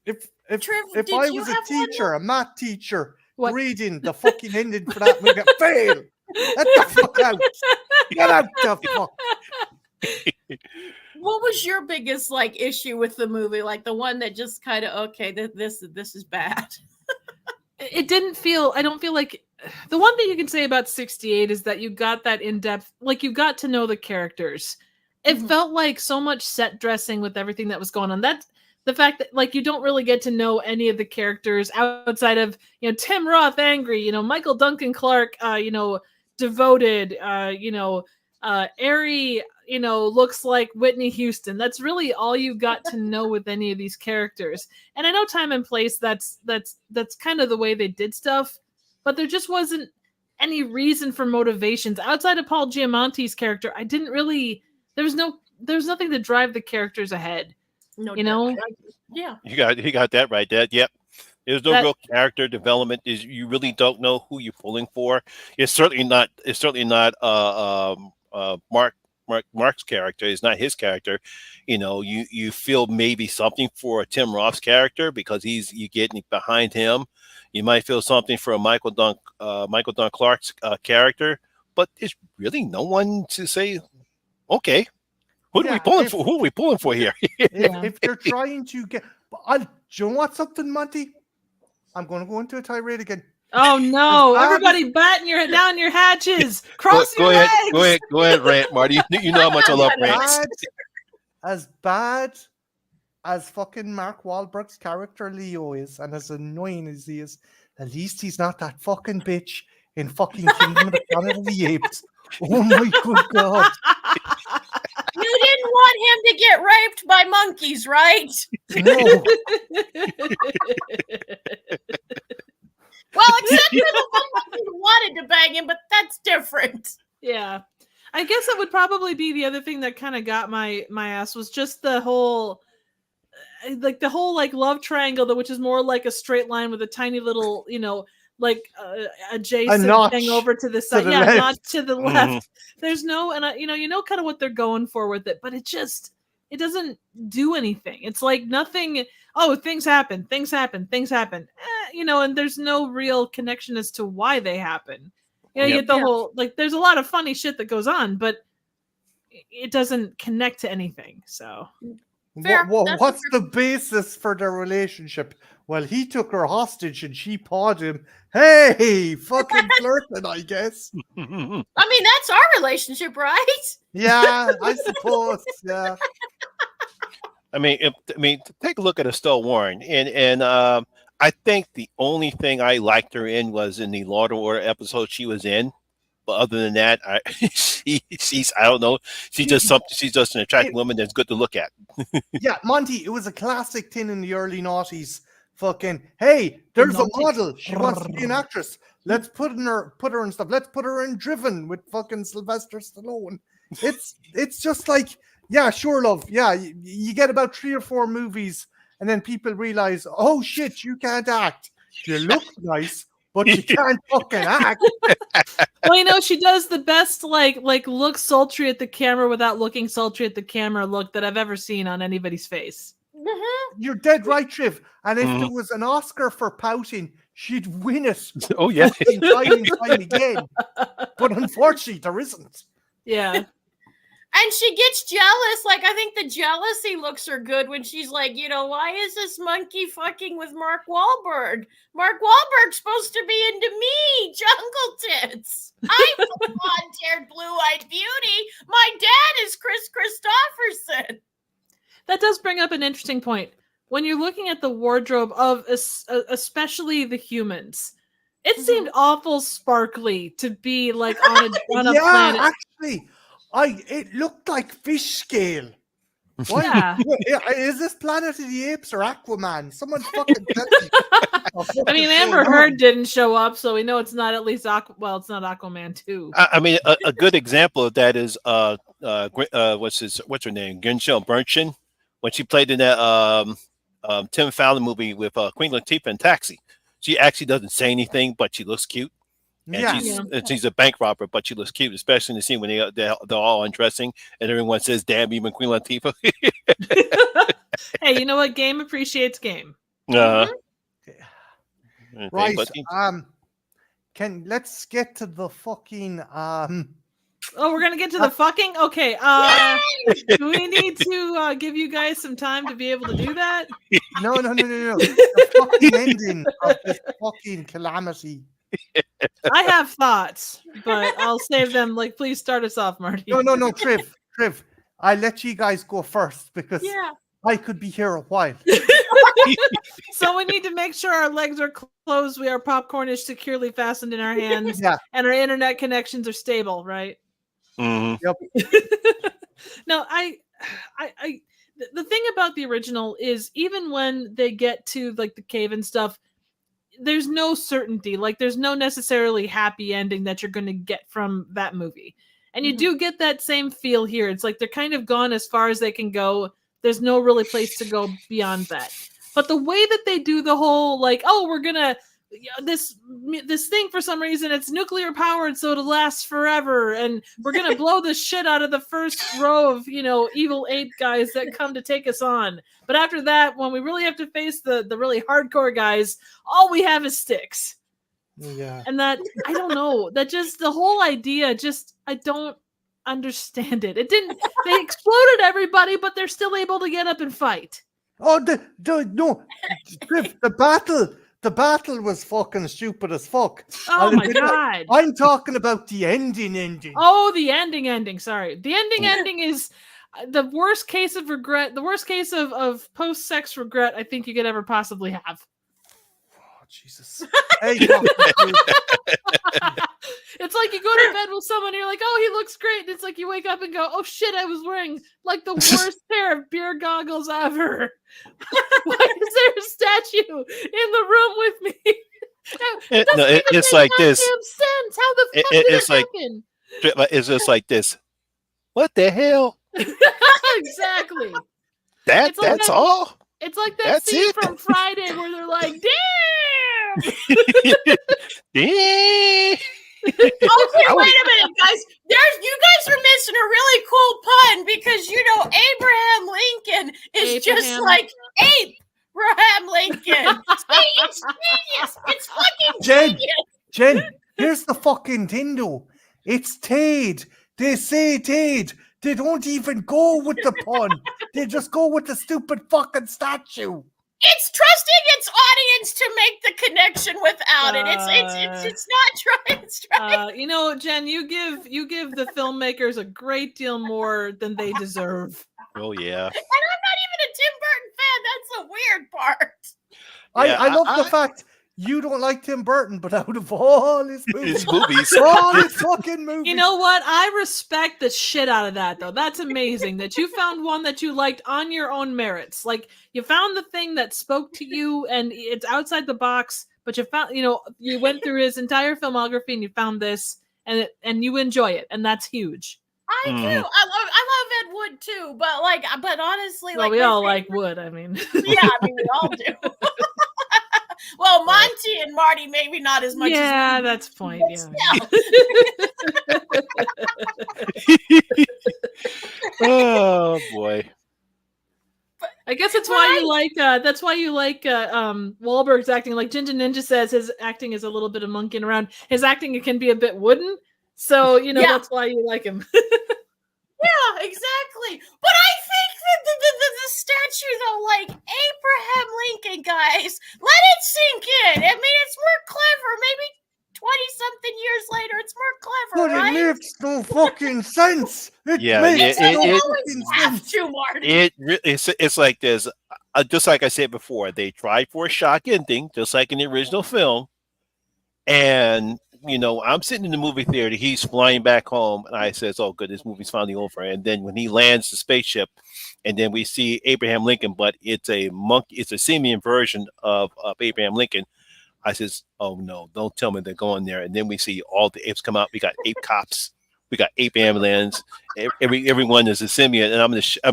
If I was a teacher, a math teacher, reading the fucking ending for that movie, fail. Get the fuck out. Get out the fuck. What was your biggest issue with the movie? Like the one that just kind of this is bad. It didn't feel. I don't feel like the one thing you can say about 68 is that you got that in depth. Like you got to know the characters. It felt like so much set dressing with everything that was going on. That's the fact that you don't really get to know any of the characters outside of Tim Roth angry, Michael Duncan Clark, devoted, Ari, looks like Whitney Houston. That's really all you got to know with any of these characters. And I know Time and Place, that's kind of the way they did stuff, but there just wasn't any reason for motivations outside of Paul Giamatti's character. I didn't really. There was nothing to drive the characters ahead. No, yeah. You got that right. Yep. There's no real character development. You really don't know who you're pulling for. It's certainly not Mark's character. It's not his character. You feel maybe something for Tim Roth's character because you getting behind him. You might feel something for Michael Dunn Clark's character, but there's really no one to say, okay, who are we pulling for here? if they're trying to get, do you want something, Monty? I'm going to go into a tirade again. Oh no! Everybody, batten down your hatches. Cross your legs. Go ahead, rant, Marty. You know how much I love rants. As bad as fucking Mark Wahlberg's character Leo is, and as annoying as he is, at least he's not that fucking bitch in fucking Kingdom of the Planet of the Apes. Oh my good God! You didn't want him to get raped by monkeys, right? No. Well, except for the one who wanted to bang him, but that's different. Yeah. I guess that would probably be the other thing that kind of got my ass was just the whole love triangle, which is more like a straight line with a tiny little, adjacent thing over to the side. Not to the left. There's no, and you know kind of what they're going for with it, but it doesn't do anything. It's like nothing. Oh, things happen, and there's no real connection as to why they happen. You get the whole, there's a lot of funny shit that goes on, but it doesn't connect to anything. So, what's the basis for their relationship? Well, he took her hostage and she pawed him. Hey, fucking flirting, I guess. I mean, that's our relationship, right? Yeah, I suppose. Yeah. I mean, take a look at Estelle Warren, and I think the only thing I liked her in was in the Law and Order episode she was in. But other than that, she's I don't know. She's just something. She's just an attractive woman that's good to look at. Yeah, Monty, it was a classic thing in the early noughties. Fucking, hey, there's a model. She wants to be an actress. Let's put her in stuff. Let's put her in Driven with fucking Sylvester Stallone. It's just like, yeah, sure, love. Yeah, you get about 3 or 4 movies, and then people realize, oh shit, you can't act. You look nice, but you can't fucking act. Well, she does the best like look sultry at the camera without looking sultry at the camera look that I've ever seen on anybody's face. Mm-hmm. You're dead right, Triv. And if there was an Oscar for pouting, she'd win it. Oh yeah, time and time again. But unfortunately, there isn't. Yeah. And she gets jealous. Like, I think the jealousy looks are good when she's like, why is this monkey fucking with Mark Wahlberg? Mark Wahlberg's supposed to be into me, Jungle Tits. I'm a blonde-haired, blue-eyed beauty. My dad is Chris Christopherson. That does bring up an interesting point. When you're looking at the wardrobe of especially the humans, it seemed awful sparkly to be like on a planet. Actually, it looked like fish scale. What? Yeah. Is this Planet of the Apes or Aquaman? Someone fucking tell me. I mean, Amber Heard didn't show up, so we know it's not at least it's not Aquaman 2. I mean, a good example of that is what's her name? Gunshell Bernstein, when she played in that Tim Fallon movie with Queen Latifah in Taxi. She actually doesn't say anything, but she looks cute. And she's a bank robber, but she looks cute, especially in the scene when they're all undressing and everyone says, damn, even Queen Latifah. Hey, you know what? Game appreciates game. Right. Let's get to the fucking Oh, we're gonna get to the fucking? Okay. Do we need to give you guys some time to be able to do that? No. The fucking ending of this fucking calamity. I have thoughts, but I'll save them. Please start us off, Marty. No, Triv. I'll let you guys go first because I could be here a while. So we need to make sure our legs are closed. Our popcorn is securely fastened in our hands, and our internet connections are stable, right? Mm-hmm. Yep. No, the thing about the original is even when they get to the cave and stuff, there's no certainty. There's no necessarily happy ending that you're going to get from that movie. And you do get that same feel here. It's like they're kind of gone as far as they can go. There's no really place to go beyond that. But the way that they do the whole, we're going to, this thing for some reason, it's nuclear powered, so it'll last forever. And we're going to blow the shit out of the first row of, evil ape guys that come to take us on. But after that, when we really have to face the really hardcore guys, all we have is sticks. Yeah. And that, I don't know, that just the whole idea, I don't understand it. They exploded everybody, but they're still able to get up and fight. Oh, no. The battle was fucking stupid as fuck. Oh my god. I'm talking about the ending. Oh, the ending. Sorry. The ending is the worst case of regret, the worst case of post-sex regret I think you could ever possibly have. Jesus. Hey, fuck you. It's like you go to bed with someone, and you're like, "Oh, he looks great." And it's like you wake up and go, "Oh shit, I was wearing like the worst pair of beer goggles ever." Why is there a statue in the room with me? It doesn't even it's make like this. goddamn sense. How the fuck did It's it like happen? it's just like this. What the hell? Exactly. That's that- all. It's like that That's scene it? from Friday where they're like, "Damn." Yeah. Okay, wait a minute, guys. You guys are missing a really cool pun because Abraham Lincoln is just Abraham. like Abraham Lincoln. See, it's genius. It's fucking Jen. genius. Jen, here's the fucking thing, though. It's Tade. They say Tade. They don't even go with the pun. They just go with the stupid fucking statue. It's trusting its audience to make the connection without it. It's not trying. It's trying. Jen, you give the filmmakers a great deal more than they deserve. Oh yeah. And I'm not even a Tim Burton fan. That's the weird part. I love the fact you don't like Tim Burton, but out of all his movies, all his fucking movies. You know what? I respect the shit out of that, though. That's amazing that you found one that you liked on your own merits. Like, you found the thing that spoke to you, and it's outside the box, but you found, you went through his entire filmography and you found this, and you enjoy it, and that's huge. I do. I love Ed Wood too, but honestly, Well, we all like Wood. I mean, yeah, we all do. Well, Monty and Marty maybe not as much. Yeah, that's the point. Yeah. Oh boy. I guess that's why you like. That's why you like Wahlberg's acting. Like Ginger Ninja says, his acting is a little bit of monkeying around. His acting can be a bit wooden, so that's why you like him. Yeah, exactly. But I think that the statue, though, like Abraham Lincoln, guys, let it sink in. I mean, it's more clever. Maybe 20-something years later, it's more clever, But right? it makes no fucking sense. It's like this. Just like I said before, they tried for a shock ending, just like in the original film. And I'm sitting in the movie theater. He's flying back home, and I says, "Oh, good, this movie's finally over." And then when he lands the spaceship, and then we see Abraham Lincoln, but it's a simian version of Abraham Lincoln. I says, "Oh no, don't tell me they're going there." And then we see all the apes come out. We got ape cops, we got ape ambulance. Everyone is a simian, and I'm It's a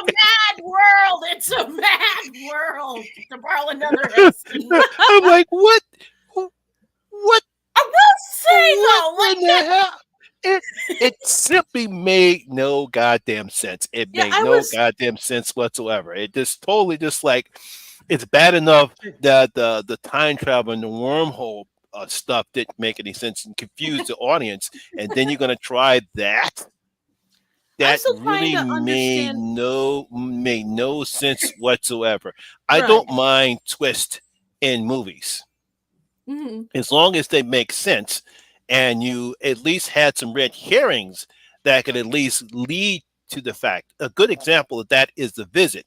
mad world. It's a mad world. To borrow another instinct. I'm like, what? I will say though, What in the hell? It simply made no goddamn sense. It made no goddamn sense whatsoever. It just totally just like it's bad enough that the time travel and the wormhole stuff didn't make any sense and confused the audience, and then you're gonna try that. That really made no sense whatsoever. I don't mind twist in movies, as long as they make sense, and you at least had some red herrings that could at least lead to the fact. A good example of that is The Visit,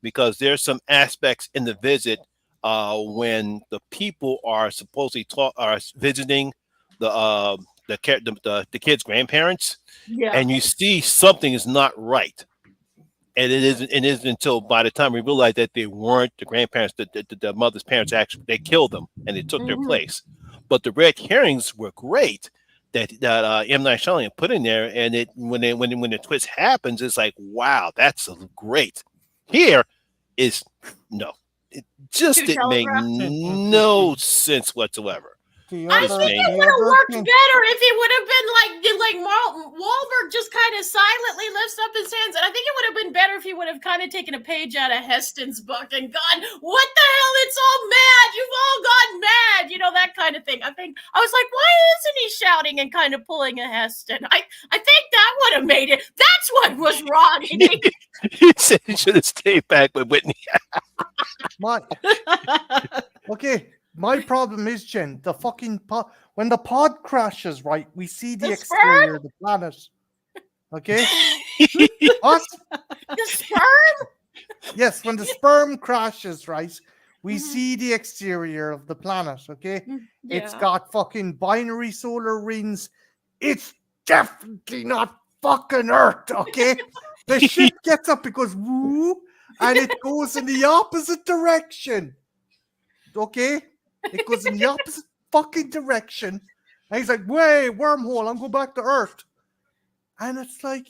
because there's some aspects in The Visit when the people are supposedly visiting the kids' grandparents, and you see something is not right, and it isn't until by the time we realize that they weren't the grandparents, the mother's parents, actually they killed them and they took their place. But the red herrings were great that M. Night Shyamalan put in there, and when the twist happens, it's like, wow, that's great. Here is no, it just didn't make no sense whatsoever. I think it would have worked better if it would have been like Wahlberg just kind of silently lifts up his hands, and I think it would have been better if he would have kind of taken a page out of Heston's book and gone, "What the hell? It's all mad! You've all gone mad!" That kind of thing. I was like, why isn't he shouting and kind of pulling a Heston? I think that would have made it. That's what was wrong. He said he should have stayed back with Whitney. Okay. My problem is, Jen, the fucking when the pod crashes, right? We see the exterior of the planet. Okay? What? The sperm? Yes, when the sperm crashes, right? We see the exterior of the planet, okay? It's Yeah. got fucking binary solar rings. It's definitely not fucking Earth, okay? The ship gets up, it goes woo, and it goes in the opposite direction. Okay? It goes in the opposite fucking direction. And he's like, wait, wormhole, I'm going back to Earth. And it's like,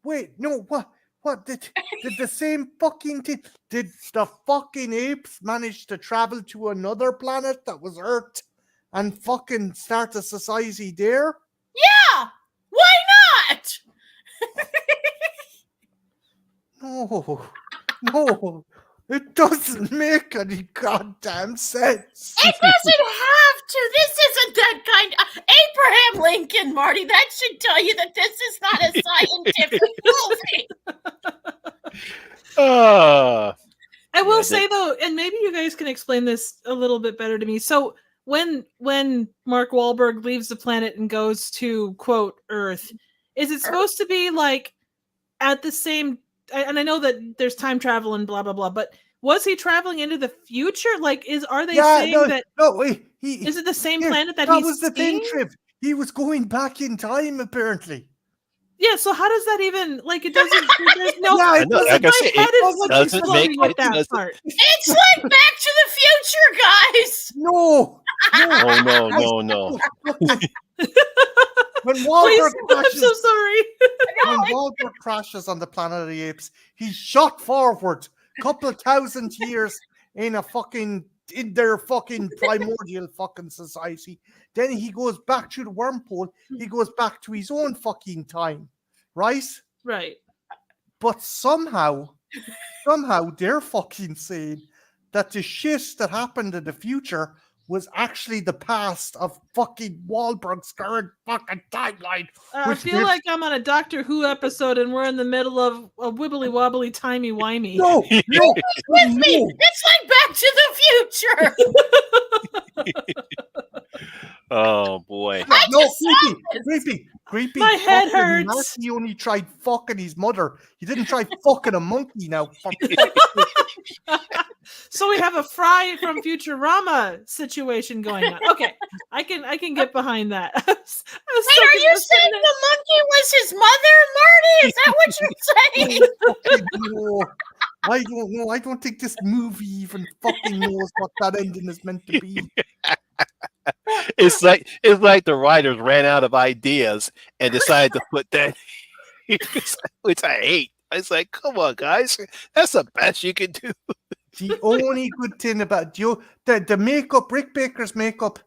wait, no, what? What did the same fucking thing? Did the fucking apes manage to travel to another planet that was Earth and fucking start a society there? Yeah. Why not? No, it doesn't make any goddamn sense. It doesn't have to. This isn't that kind of Abraham Lincoln, Marty. That should tell you that this is not a scientific movie. I will say though, and maybe you guys can explain this a little bit better to me. So when Mark Wahlberg leaves the planet and goes to quote Earth, is it supposed to be like at the same? And I know that there's time travel and blah blah blah, but was he traveling into the future? Like, are they saying that? No, Is it the same planet that that he's was the seeing? thing, Triv. He was going back in time, apparently. Yeah, so how does that even like? It doesn't. There's no. Yeah, I know, like I said, it doesn't make with it that doesn't- part. It's like Back to the Future, guys. No. Oh no. When Please, Wahlberg I'm crashes, so sorry. when Wahlberg crashes on the Planet of the Apes, he's shot forward a couple of thousand years in their fucking primordial fucking society. Then he goes back through the wormhole. He goes back to his own fucking time, right? Right. But somehow they're fucking saying that the shit that happened in the future was actually the past of fucking Wahlberg's current fucking timeline. I feel like I'm on a Doctor Who episode and we're in the middle of a wibbly wobbly timey wimey. No, With me, it's like Back to the Future. Oh boy. Creepy. My head Fucking hurts. Marty only tried fucking his mother. He didn't try fucking a monkey now. So we have a Fry from Futurama situation going on. Okay, I can get behind that. Wait, are you saying the monkey was his mother, Marty? Is that what you're saying? No, I don't know. I don't think this movie even fucking knows what that ending is meant to be. It's like the writers ran out of ideas and decided to put that, which I hate. It's like, come on, guys, that's the best you can do. The only good thing about the makeup, Rick Baker's makeup,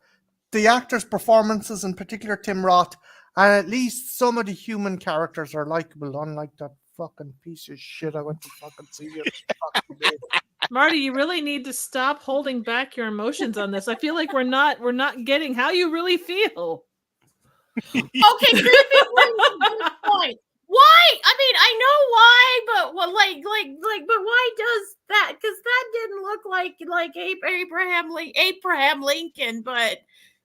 the actors' performances, in particular Tim Roth, and at least some of the human characters are likable, unlike that fucking piece of shit I went to fucking see it. Marty, you really need to stop holding back your emotions on this. I feel like we're not getting how you really feel. Okay, creepy point. Why? I mean, I know why, but but why does that? Because that didn't look like Abraham Lincoln, but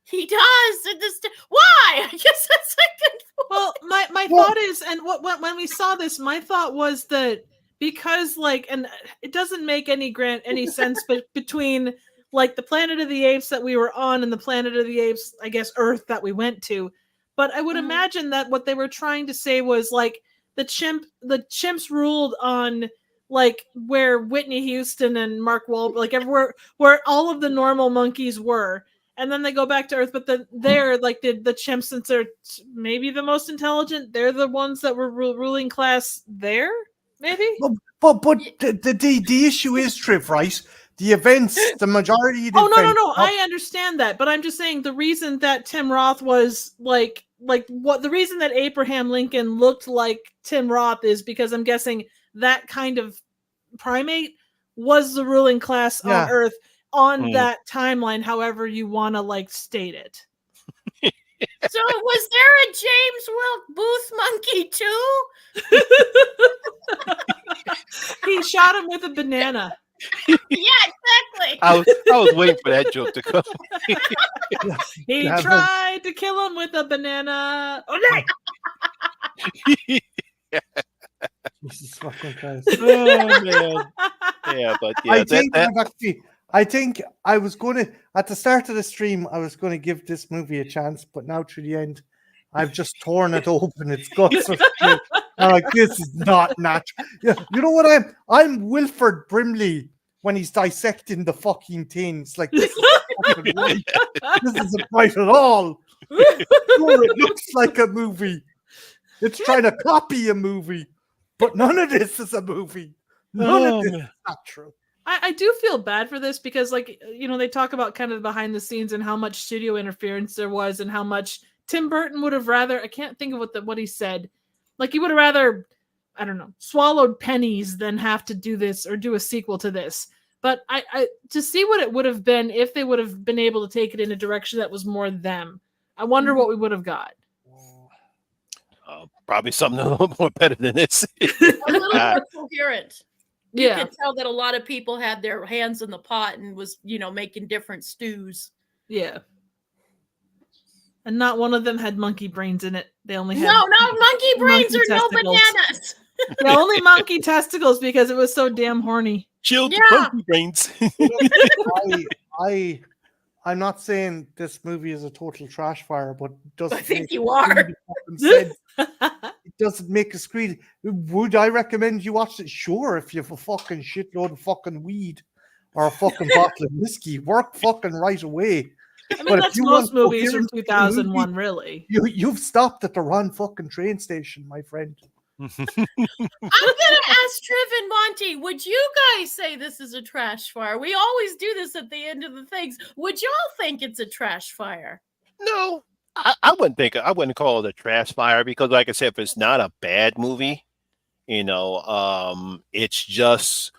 he does. Why? I guess that's like Well, my thought is, and when we saw this, my thought was that because and it doesn't make any sense, but between like the Planet of the Apes that we were on and the Planet of the Apes, I guess Earth that we went to. But I would imagine that what they were trying to say was like the chimps ruled on like where Whitney Houston and Mark Wahlberg, like everywhere where all of the normal monkeys were. And then they go back to Earth, but they're like the chimps, since they're maybe the most intelligent, they're the ones that were ruling class there, maybe? But the issue is, Triv, right? The events, the majority of the no, events, I understand that, but I'm just saying the reason that Tim Roth was the reason that Abraham Lincoln looked like Tim Roth is because I'm guessing that kind of primate was the ruling class on Earth on that timeline, however you want to state it. So was there a James Wilk Booth monkey too? He shot him with a banana. Yeah, exactly. I was waiting for that joke to come. He tried to kill him with a banana. Oh, Jesus fucking Christ. Oh man. Yeah, but yeah, I think I was going to, at the start of the stream, I was going to give this movie a chance, but now to the end, I've just torn it open. Its guts are split. I'm like, this is not natural. Yeah, you know what I'm Wilford Brimley when he's dissecting the fucking things. Like, this isn't right. This isn't right at all. Sure, it looks like a movie. It's trying to copy a movie, but none of this is a movie. None of this is natural. I do feel bad for this because, like, you know, they talk about kind of behind the scenes and how much studio interference there was and how much Tim Burton would have rather, I can't think of what he said. Like, he would have rather, I don't know, swallowed pennies than have to do this or do a sequel to this. But I to see what it would have been if they would have been able to take it in a direction that was more them. I wonder what we would have got. Probably something a little more better than this. A little more coherent. You Yeah. could tell that a lot of people had their hands in the pot and was, you know, making different stews. Yeah. And not one of them had monkey brains in it. They only had No, monkey brains monkey or no testicles. bananas. Yeah, only monkey testicles because it was so damn horny. Chilled Yeah. monkey brains. I'm not saying this movie is a total trash fire, but it doesn't I think make you are. sense. It doesn't make a screen. Would I recommend you watch it? Sure, if you have a fucking shitload of fucking weed or a fucking bottle of whiskey, work fucking right away. I mean, But if that's you most want movies from coherent 2001, really. You've stopped at the wrong fucking train station, my friend. I'm gonna ask Triv and Monty, would you guys say this is a trash fire? We always do this at the end of the things. Would y'all think it's a trash fire? No, I wouldn't call it a trash fire because, like I said, if it's not a bad movie, you know, it's just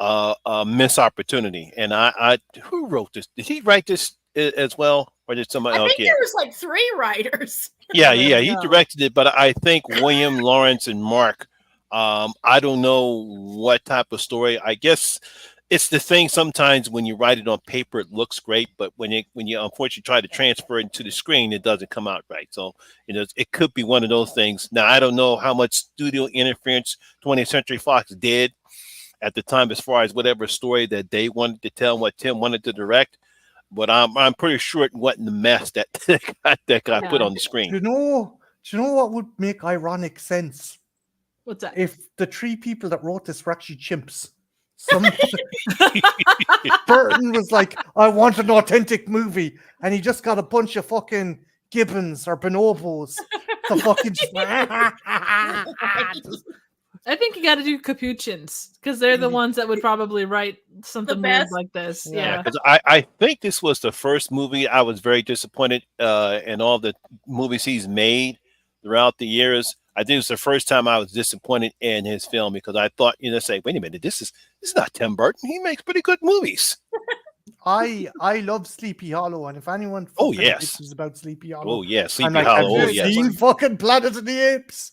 a missed opportunity. And I who wrote this? Did he write this as well, or did somebody I else? think there was like 3 writers. Yeah, he No. directed it, but I think William, Lawrence, and Mark. I don't know what type of story. I guess it's the thing. Sometimes when you write it on paper, it looks great, but when you unfortunately try to transfer it to the screen, it doesn't come out right. So you know, it could be one of those things. Now I don't know how much studio interference 20th Century Fox did at the time, as far as whatever story that they wanted to tell, what Tim wanted to direct. But I'm pretty sure it wasn't the mess that got put on the screen. Do you know what would make ironic sense? What's that? If the 3 people that wrote this were actually chimps. Burton was like, I want an authentic movie, and he just got a bunch of fucking gibbons or bonobos to fucking I think you got to do capuchins because they're the ones that would probably write something weird best. like this. Yeah. Yeah. Because I think this was the first movie I was very disappointed in all the movies he's made throughout the years. I think it's the first time I was disappointed in his film because I thought, you know, say, wait a minute, this is not Tim Burton. He makes pretty good movies. I love Sleepy Hollow, and if anyone Oh, fucking yes. bitches about Sleepy Hollow, Oh yeah, I'm Sleepy like, Hollow. Oh have you yes. seen fucking Planet of the Apes?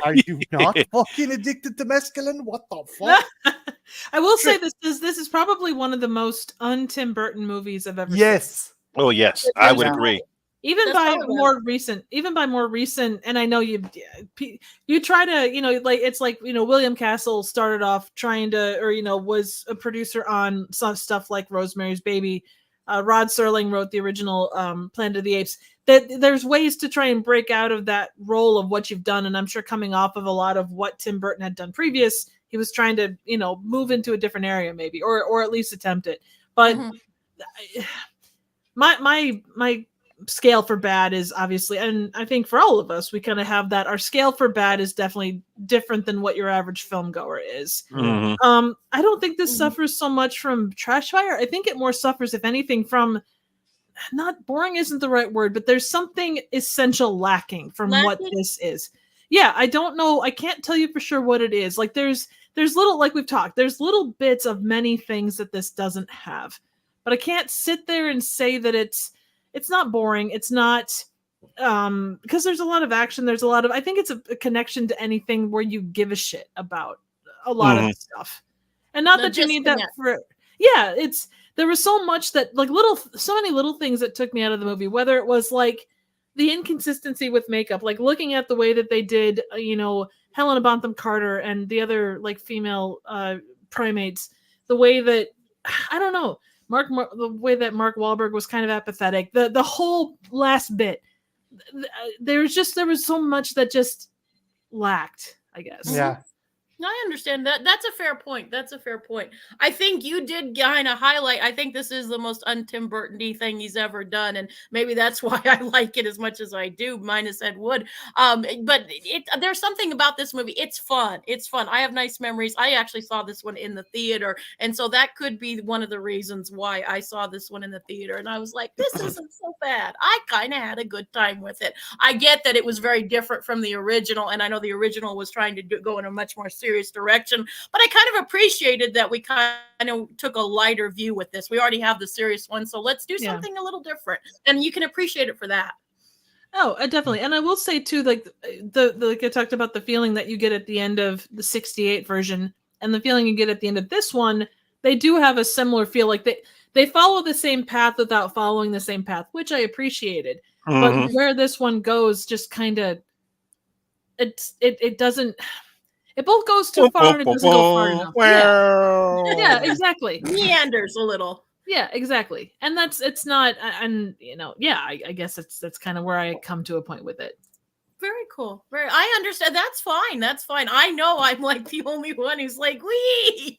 Are you not fucking addicted to mescaline? What the fuck? I will say this is probably one of the most un-Tim Burton movies I've ever seen. Yes. Oh yes, I would agree. Even That's by probably more recent, and I know you try to, you know, like it's like, you know, William Castle started off trying to, or you know, was a producer on some stuff like Rosemary's Baby. Rod Serling wrote the original Planet of the Apes. There's ways to try and break out of that role of what you've done, and I'm sure coming off of a lot of what Tim Burton had done previous, he was trying to, you know, move into a different area maybe, or at least attempt it. But my scale for bad is obviously, and I think for all of us, we kind of have that. Our scale for bad is definitely different than what your average film goer is. Mhm. I don't think this suffers so much from Trashfire. I think it more suffers, if anything, from not boring isn't the right word, but there's something essential lacking from what this is. Yeah, I don't know. I can't tell you for sure what it is. Like there's little, like we've talked, there's little bits of many things that this doesn't have. But I can't sit there and say that it's not boring. It's not because there's a lot of action. There's a lot of, I think it's a connection to anything where you give a shit about a lot of stuff. And not that you need that for, yeah, there was so much that like so many little things that took me out of the movie, whether it was like the inconsistency with makeup, like looking at the way that they did, you know, Helena Bonham Carter and the other like female primates, the way that, I don't know, the way that Mark Wahlberg was kind of apathetic. The whole last bit, there was so much that just lacked, I guess. Yeah. I understand that. That's a fair point. I think you did kind of highlight. I think this is the most un-Tim Burton-y thing he's ever done, and maybe that's why I like it as much as I do, minus Ed Wood. But there's something about this movie. It's fun. I have nice memories. I actually saw this one in the theater, and so that could be one of the reasons why I saw this one in the theater. And I was like, this isn't so bad. I kind of had a good time with it. I get that it was very different from the original, and I know the original was trying to go in a much more serious direction, but I kind of appreciated that we kind of took a lighter view with this. We already have the serious one, so let's do something a little different, and you can appreciate it for that. Oh, definitely. And I will say too, like like I talked about the feeling that you get at the end of the 68 version and the feeling you get at the end of this one, they do have a similar feel. Like they follow the same path without following the same path, which I appreciated. But where this one goes, just kind of it doesn't. It both goes too far and it doesn't go far enough. Yeah, exactly. Meanders a little. Yeah, exactly. And it's not, and I guess that's kind of where I come to a point with it. Very cool. I understand. That's fine. I know I'm like the only one who's like, wee.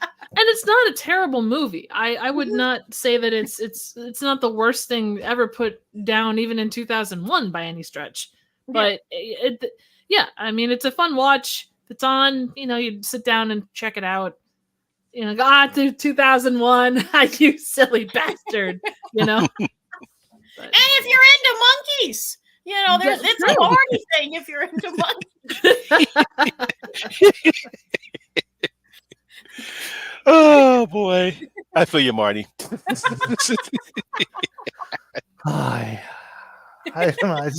And it's not a terrible movie. I would not say that it's not the worst thing ever put down, even in 2001 by any stretch. But I mean, it's a fun watch. It's on, you sit down and check it out. To 2001, you silly bastard, But, and if you're into monkeys, it's a party thing if you're into monkeys. Oh boy, I feel you, Marty. I don't know. I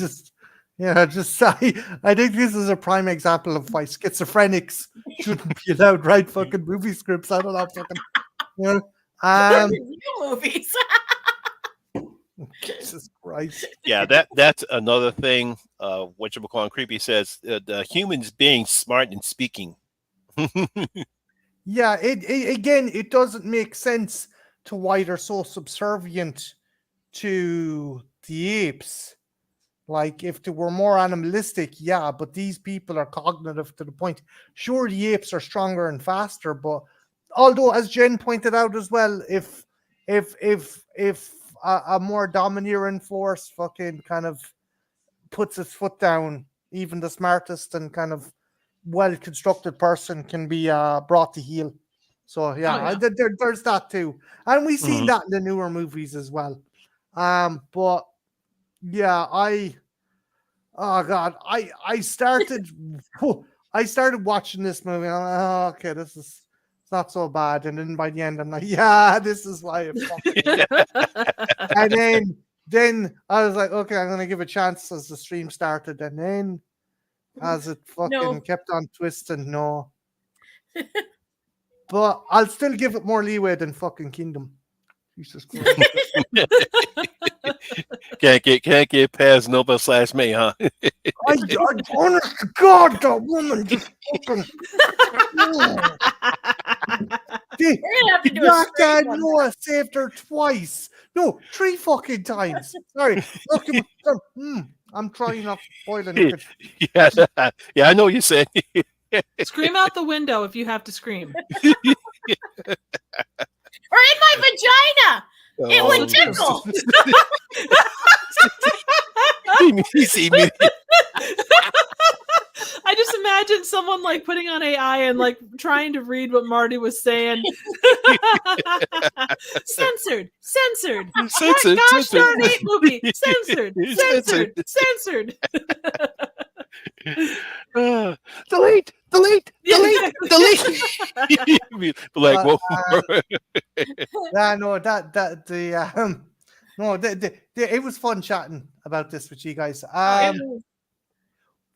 think this is a prime example of why schizophrenics shouldn't be allowed to write fucking movie scripts. I don't know, movies. Jesus Christ. Yeah, that's another thing. What you call Creepy says the humans being smart and speaking. Yeah, it doesn't make sense to why they're so subservient to the apes. Like, if they were more animalistic, yeah, but these people are cognitive to the point. Sure, the apes are stronger and faster, but although, as Jen pointed out as well, if a more domineering force fucking kind of puts its foot down, even the smartest and kind of well-constructed person can be brought to heel. So there's that too, and we've seen that in the newer movies as well. But yeah, I started watching this movie. And I'm like, oh, okay, it's not so bad. And then by the end, I'm like, yeah, this is why it And then I was like, okay, I'm gonna give a chance as the stream started, and then as it fucking kept on twisting, no. But I'll still give it more leeway than fucking Kingdom. Jesus Christ. Can't get past Nova/me, huh? I honest to God, that woman just fucking. Black Dad Noah saved her twice. No, 3 fucking times. Sorry. Look, I'm trying not to spoil anything. Yeah, I know what you're saying. Scream out the window if you have to scream. Or in my vagina. It would tickle. I just imagine someone like putting on AI and like trying to read what Marty was saying. Censored. Gosh darn it, movie. Censored. Delete. Like, whoa. Yeah, no, it was fun chatting about this with you guys.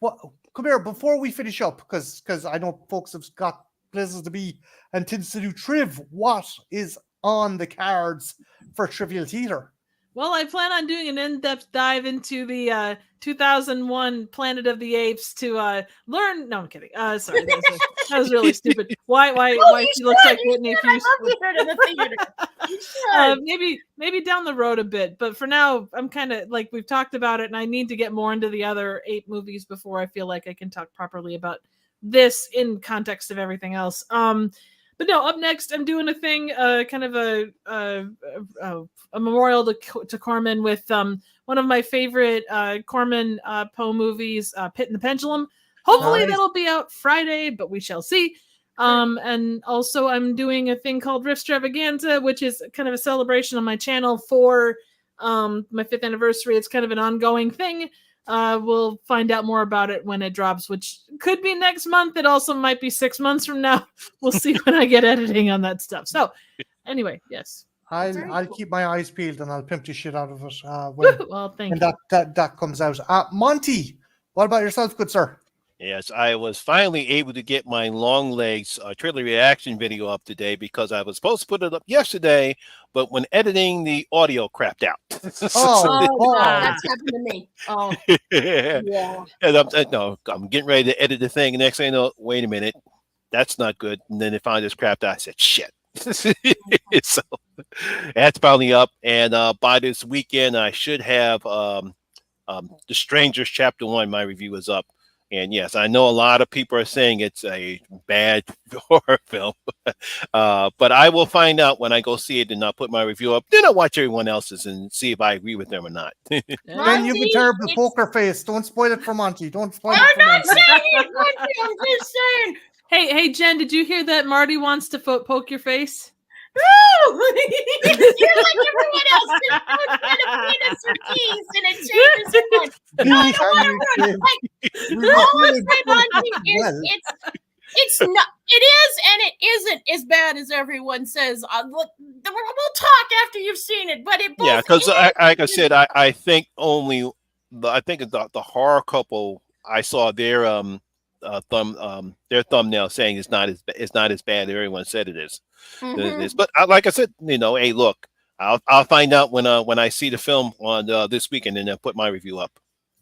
What? Come here before we finish up, because I know folks have got places to be and things to do. Triv, what is on the cards for Trivial Theater? Well, I plan on doing an in-depth dive into the 2001 Planet of the Apes to learn. No, I'm kidding. Sorry, that was really stupid. Why she looks like Whitney Houston? maybe down the road a bit, but for now, I'm kind of like we've talked about it, and I need to get more into the other ape movies before I feel like I can talk properly about this in context of everything else. But no, up next, I'm doing a thing, kind of a memorial to Corman with one of my favorite Corman Poe movies, Pit and the Pendulum. Hopefully that'll be out Friday, but we shall see. And also I'm doing a thing called Riffstravaganza, which is kind of a celebration on my channel for my 5th anniversary. It's kind of an ongoing thing. We'll find out more about it when it drops, which could be next month. It also might be 6 months from now. We'll see when I get editing on that stuff. So anyway, yes. I'll keep my eyes peeled and I'll pimp the shit out of it when that comes out. Monty, what about yourself, good sir? Yes, I was finally able to get my long legs trailer reaction video up today because I was supposed to put it up yesterday, but when editing, the audio crapped out. That's happened to me. Oh, yeah. And I'm getting ready to edit the thing, and next thing you know, wait a minute, that's not good. And then it finally just crapped out. I said, shit. So that's finally up, and by this weekend, I should have The Strangers Chapter 1. My review is up. And yes, I know a lot of people are saying it's a bad horror film, but I will find out when I go see it and I'll put my review up. Then I'll watch everyone else's and see if I agree with them or not. Man, you've a terrible poker face. Don't spoil it for Monty. Don't spoil it for I'm not Monty. saying it, Monty. I'm just saying. Hey, Jen, did you hear that Marty wants to poke your face? No! You're like everyone else. Just don't get a penis or keys and it changes your mind. No, I don't want to run. Like, all I'm saying, Monty, is it's not. It is and it isn't as bad as everyone says. We'll talk after you've seen it, but it both. Yeah, because like I said, I think the horror couple I saw their their thumbnail saying it's not as bad as everyone said it is. Mm-hmm. But like I said, hey, look, I'll find out when I see the film on this weekend and then put my review up.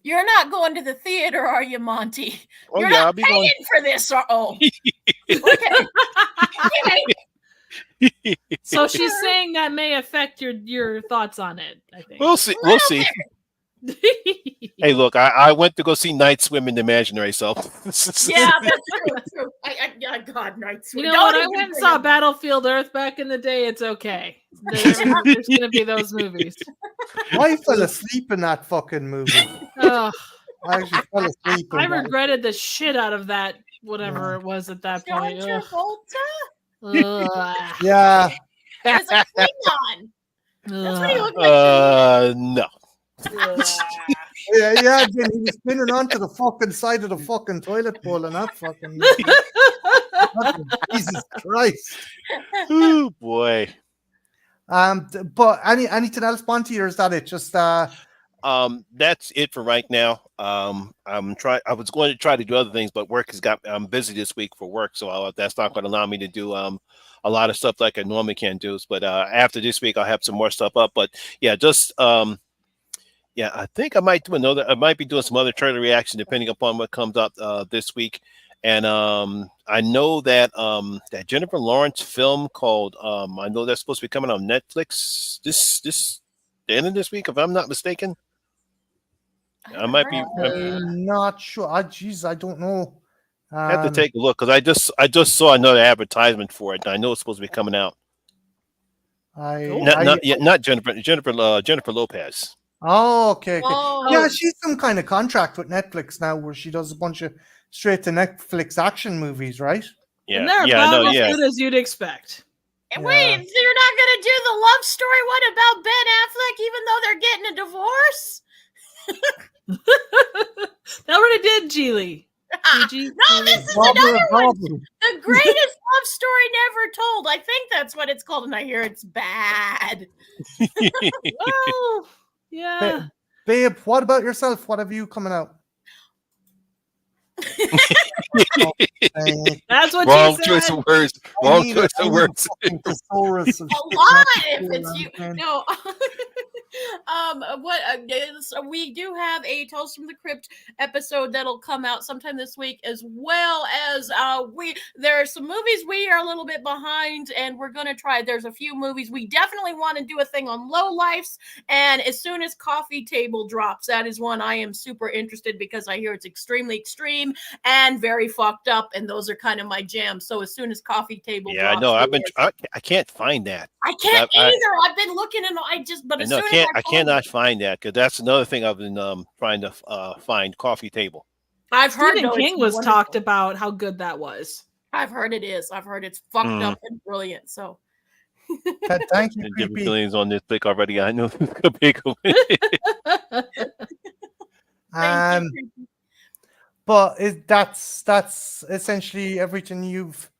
You're not going to the theater, are you, Monty? Oh, You're yeah, not I'll be paying going for this. Okay. So she's saying that may affect your thoughts on it. I think we'll see. We'll see. Hey, look, I went to go see Night Swim in the Imaginary Self. Yeah, that's true. God, Night Swim. You know what? I went and saw Battlefield Earth back in the day. It's okay. There's going to be those movies. I fell asleep in that fucking movie. I actually fell asleep. I regretted the shit out of that, whatever it was at that point. John Yeah. As a Klingon. That's what he looked like. No. Yeah, then he was spinning onto the fucking side of the fucking toilet bowl and that fucking Jesus Christ. Oh boy. But anything else, Monty, or is that it? Just that's it for right now. I was going to try to do other things, but I'm busy this week for work, so that's not going to allow me to do a lot of stuff like I normally can do. But after this week, I'll have some more stuff up. But yeah, just yeah, I think I might do I might be doing some other trailer reaction depending upon what comes up this week. And I know that that Jennifer Lawrence film called I know that's supposed to be coming on Netflix the end of this week, if I'm not mistaken. I might be. I'm not sure. Jeez, I don't know. I have to take a look because I just saw another advertisement for it. And I know it's supposed to be coming out. Not Jennifer Lopez. Oh, okay. Oh. Yeah, she's some kind of contract with Netflix now, where she does a bunch of straight to Netflix action movies, right? Yeah, and they're about as good as you'd expect. And wait, you're not going to do the love story one about Ben Affleck, even though they're getting a divorce? They already did, Geely. No, this is another one. The greatest love story never told. I think that's what it's called, and I hear it's bad. Well, yeah. Babe, what about yourself? What have you coming out? That's what wrong she said. choice of words. Wrong choice of words. A lot if it's you. No. We do have a Tales from the Crypt episode that'll come out sometime this week, as well as there are some movies we are a little bit behind, and we're gonna try. There's a few movies we definitely want to do a thing on low lifes, and as soon as Coffee Table drops, that is one I am super interested, because I hear it's extremely extreme and very fucked up, and those are kind of my jam. So as soon as Coffee Table drops, no, I can't find that. I can't either. I've been looking, and I cannot find that, because that's another thing I've been trying to find. Coffee Table. I've heard Stephen King was talked about how good that was. I've heard it is. I've heard it's fucked up and brilliant. So thank you, Different Creepy. feelings on this pick already. I know it's a big one. But that's essentially everything you've.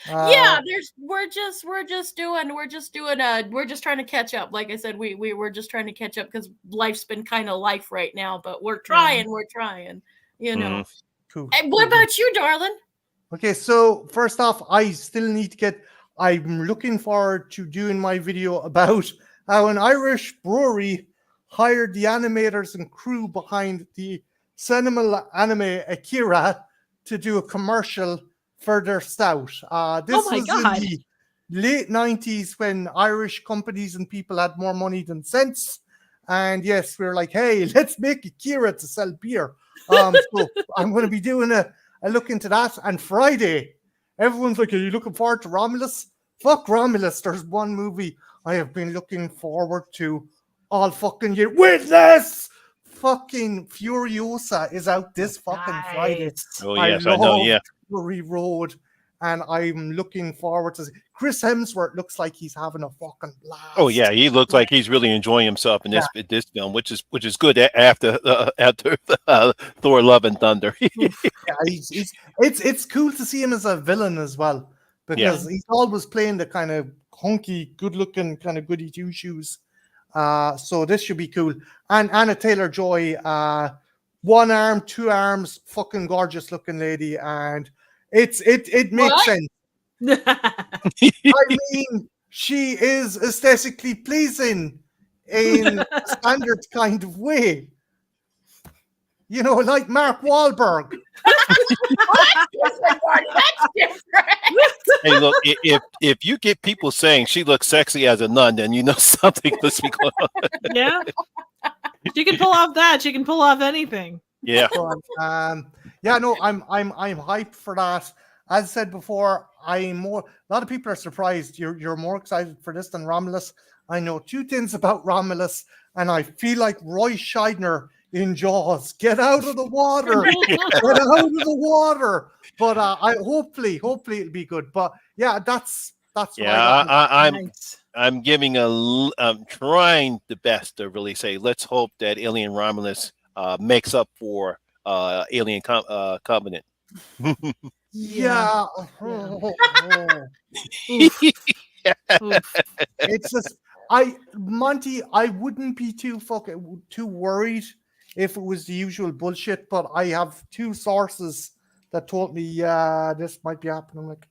We're just trying to catch up. Like I said, we're just trying to catch up, because life's been kind of life right now. But we're trying. You know. Cool. And what about you, darling? Okay, so first off, I still need to get. I'm looking forward to doing my video about how an Irish brewery hired the animators and crew behind the seminal anime Akira to do a commercial for their stout. This was in the late 90s, when Irish companies and people had more money than sense. And yes, we were like, hey, let's make Akira to sell beer. So I'm going to be doing a look into that. And Friday, everyone's like, are you looking forward to Romulus? Fuck Romulus. There's one movie I have been looking forward to all fucking year. Witness! Fucking Furiosa is out this fucking Friday. Oh, yes, I know, yeah. Fury Road, and I'm looking forward to Chris Hemsworth. Looks like he's having a fucking blast. Oh yeah, he looks like he's really enjoying himself in this film, which is good after Thor: Love and Thunder. It's cool to see him as a villain as well, because he's always playing the kind of hunky, good-looking kind of goody two shoes. So this should be cool. And Anna Taylor-Joy, one arm, two arms, fucking gorgeous looking lady, and it makes sense. I mean, she is aesthetically pleasing in a standard kind of way. You know, like Mark Wahlberg. That's different. Hey, look, if you get people saying she looks sexy as a nun, then you know something must be going on. Yeah. She can pull off that. She can pull off anything. Yeah. I'm hyped for that. As I said before, a lot of people are surprised you're more excited for this than Romulus. I know two things about Romulus, and I feel like Roy Scheidner in Jaws. Get out of the water. Get out of the water. But I hopefully it'll be good. But yeah, that's I'm giving I'm trying the best to really say, let's hope that Alien Romulus makes up for Alien Covenant. Yeah. It's just Monty, I wouldn't be too worried if it was the usual bullshit, but I have two sources that told me this might be happening. I'm like,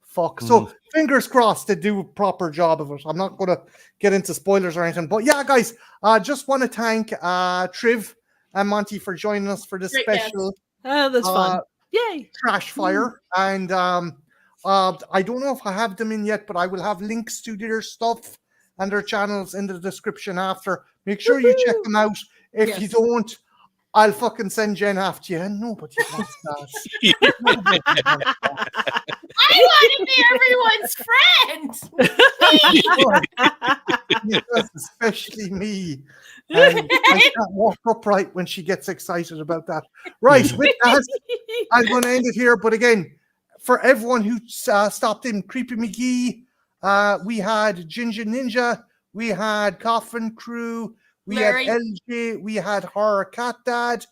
fuck. So fingers crossed they do a proper job of it. I'm not gonna get into spoilers or anything, but yeah, guys, just want to thank Triv and Monty for joining us for this special. That's fun. Yay! Trashfire. And I don't know if I have them in yet, but I will have links to their stuff and their channels in the description after. Make sure you check them out. If you don't, I'll fucking send Jen after you. And nobody wants that. I want to be everyone's friend. Yes, especially me. And I can't walk upright when she gets excited about that. Right, with that, I'm going to end it here. But again, for everyone who stopped in, Creepy McGee, we had Ginger Ninja, we had Coffin Crew, we Larry. had LJ, we had Horror Cat Dad.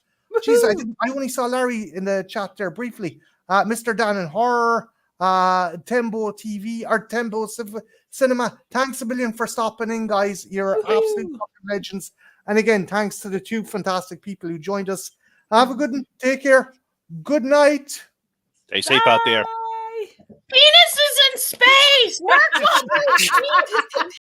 Jeez, I only saw Larry in the chat there briefly. Mr. Dan and Horror, Tembo TV or Tembo Cinema. Thanks a million for stopping in, guys. You're absolute fucking legends. And again, thanks to the two fantastic people who joined us. Have a good one. Take care. Good night. Stay safe out there. Penises in space. Work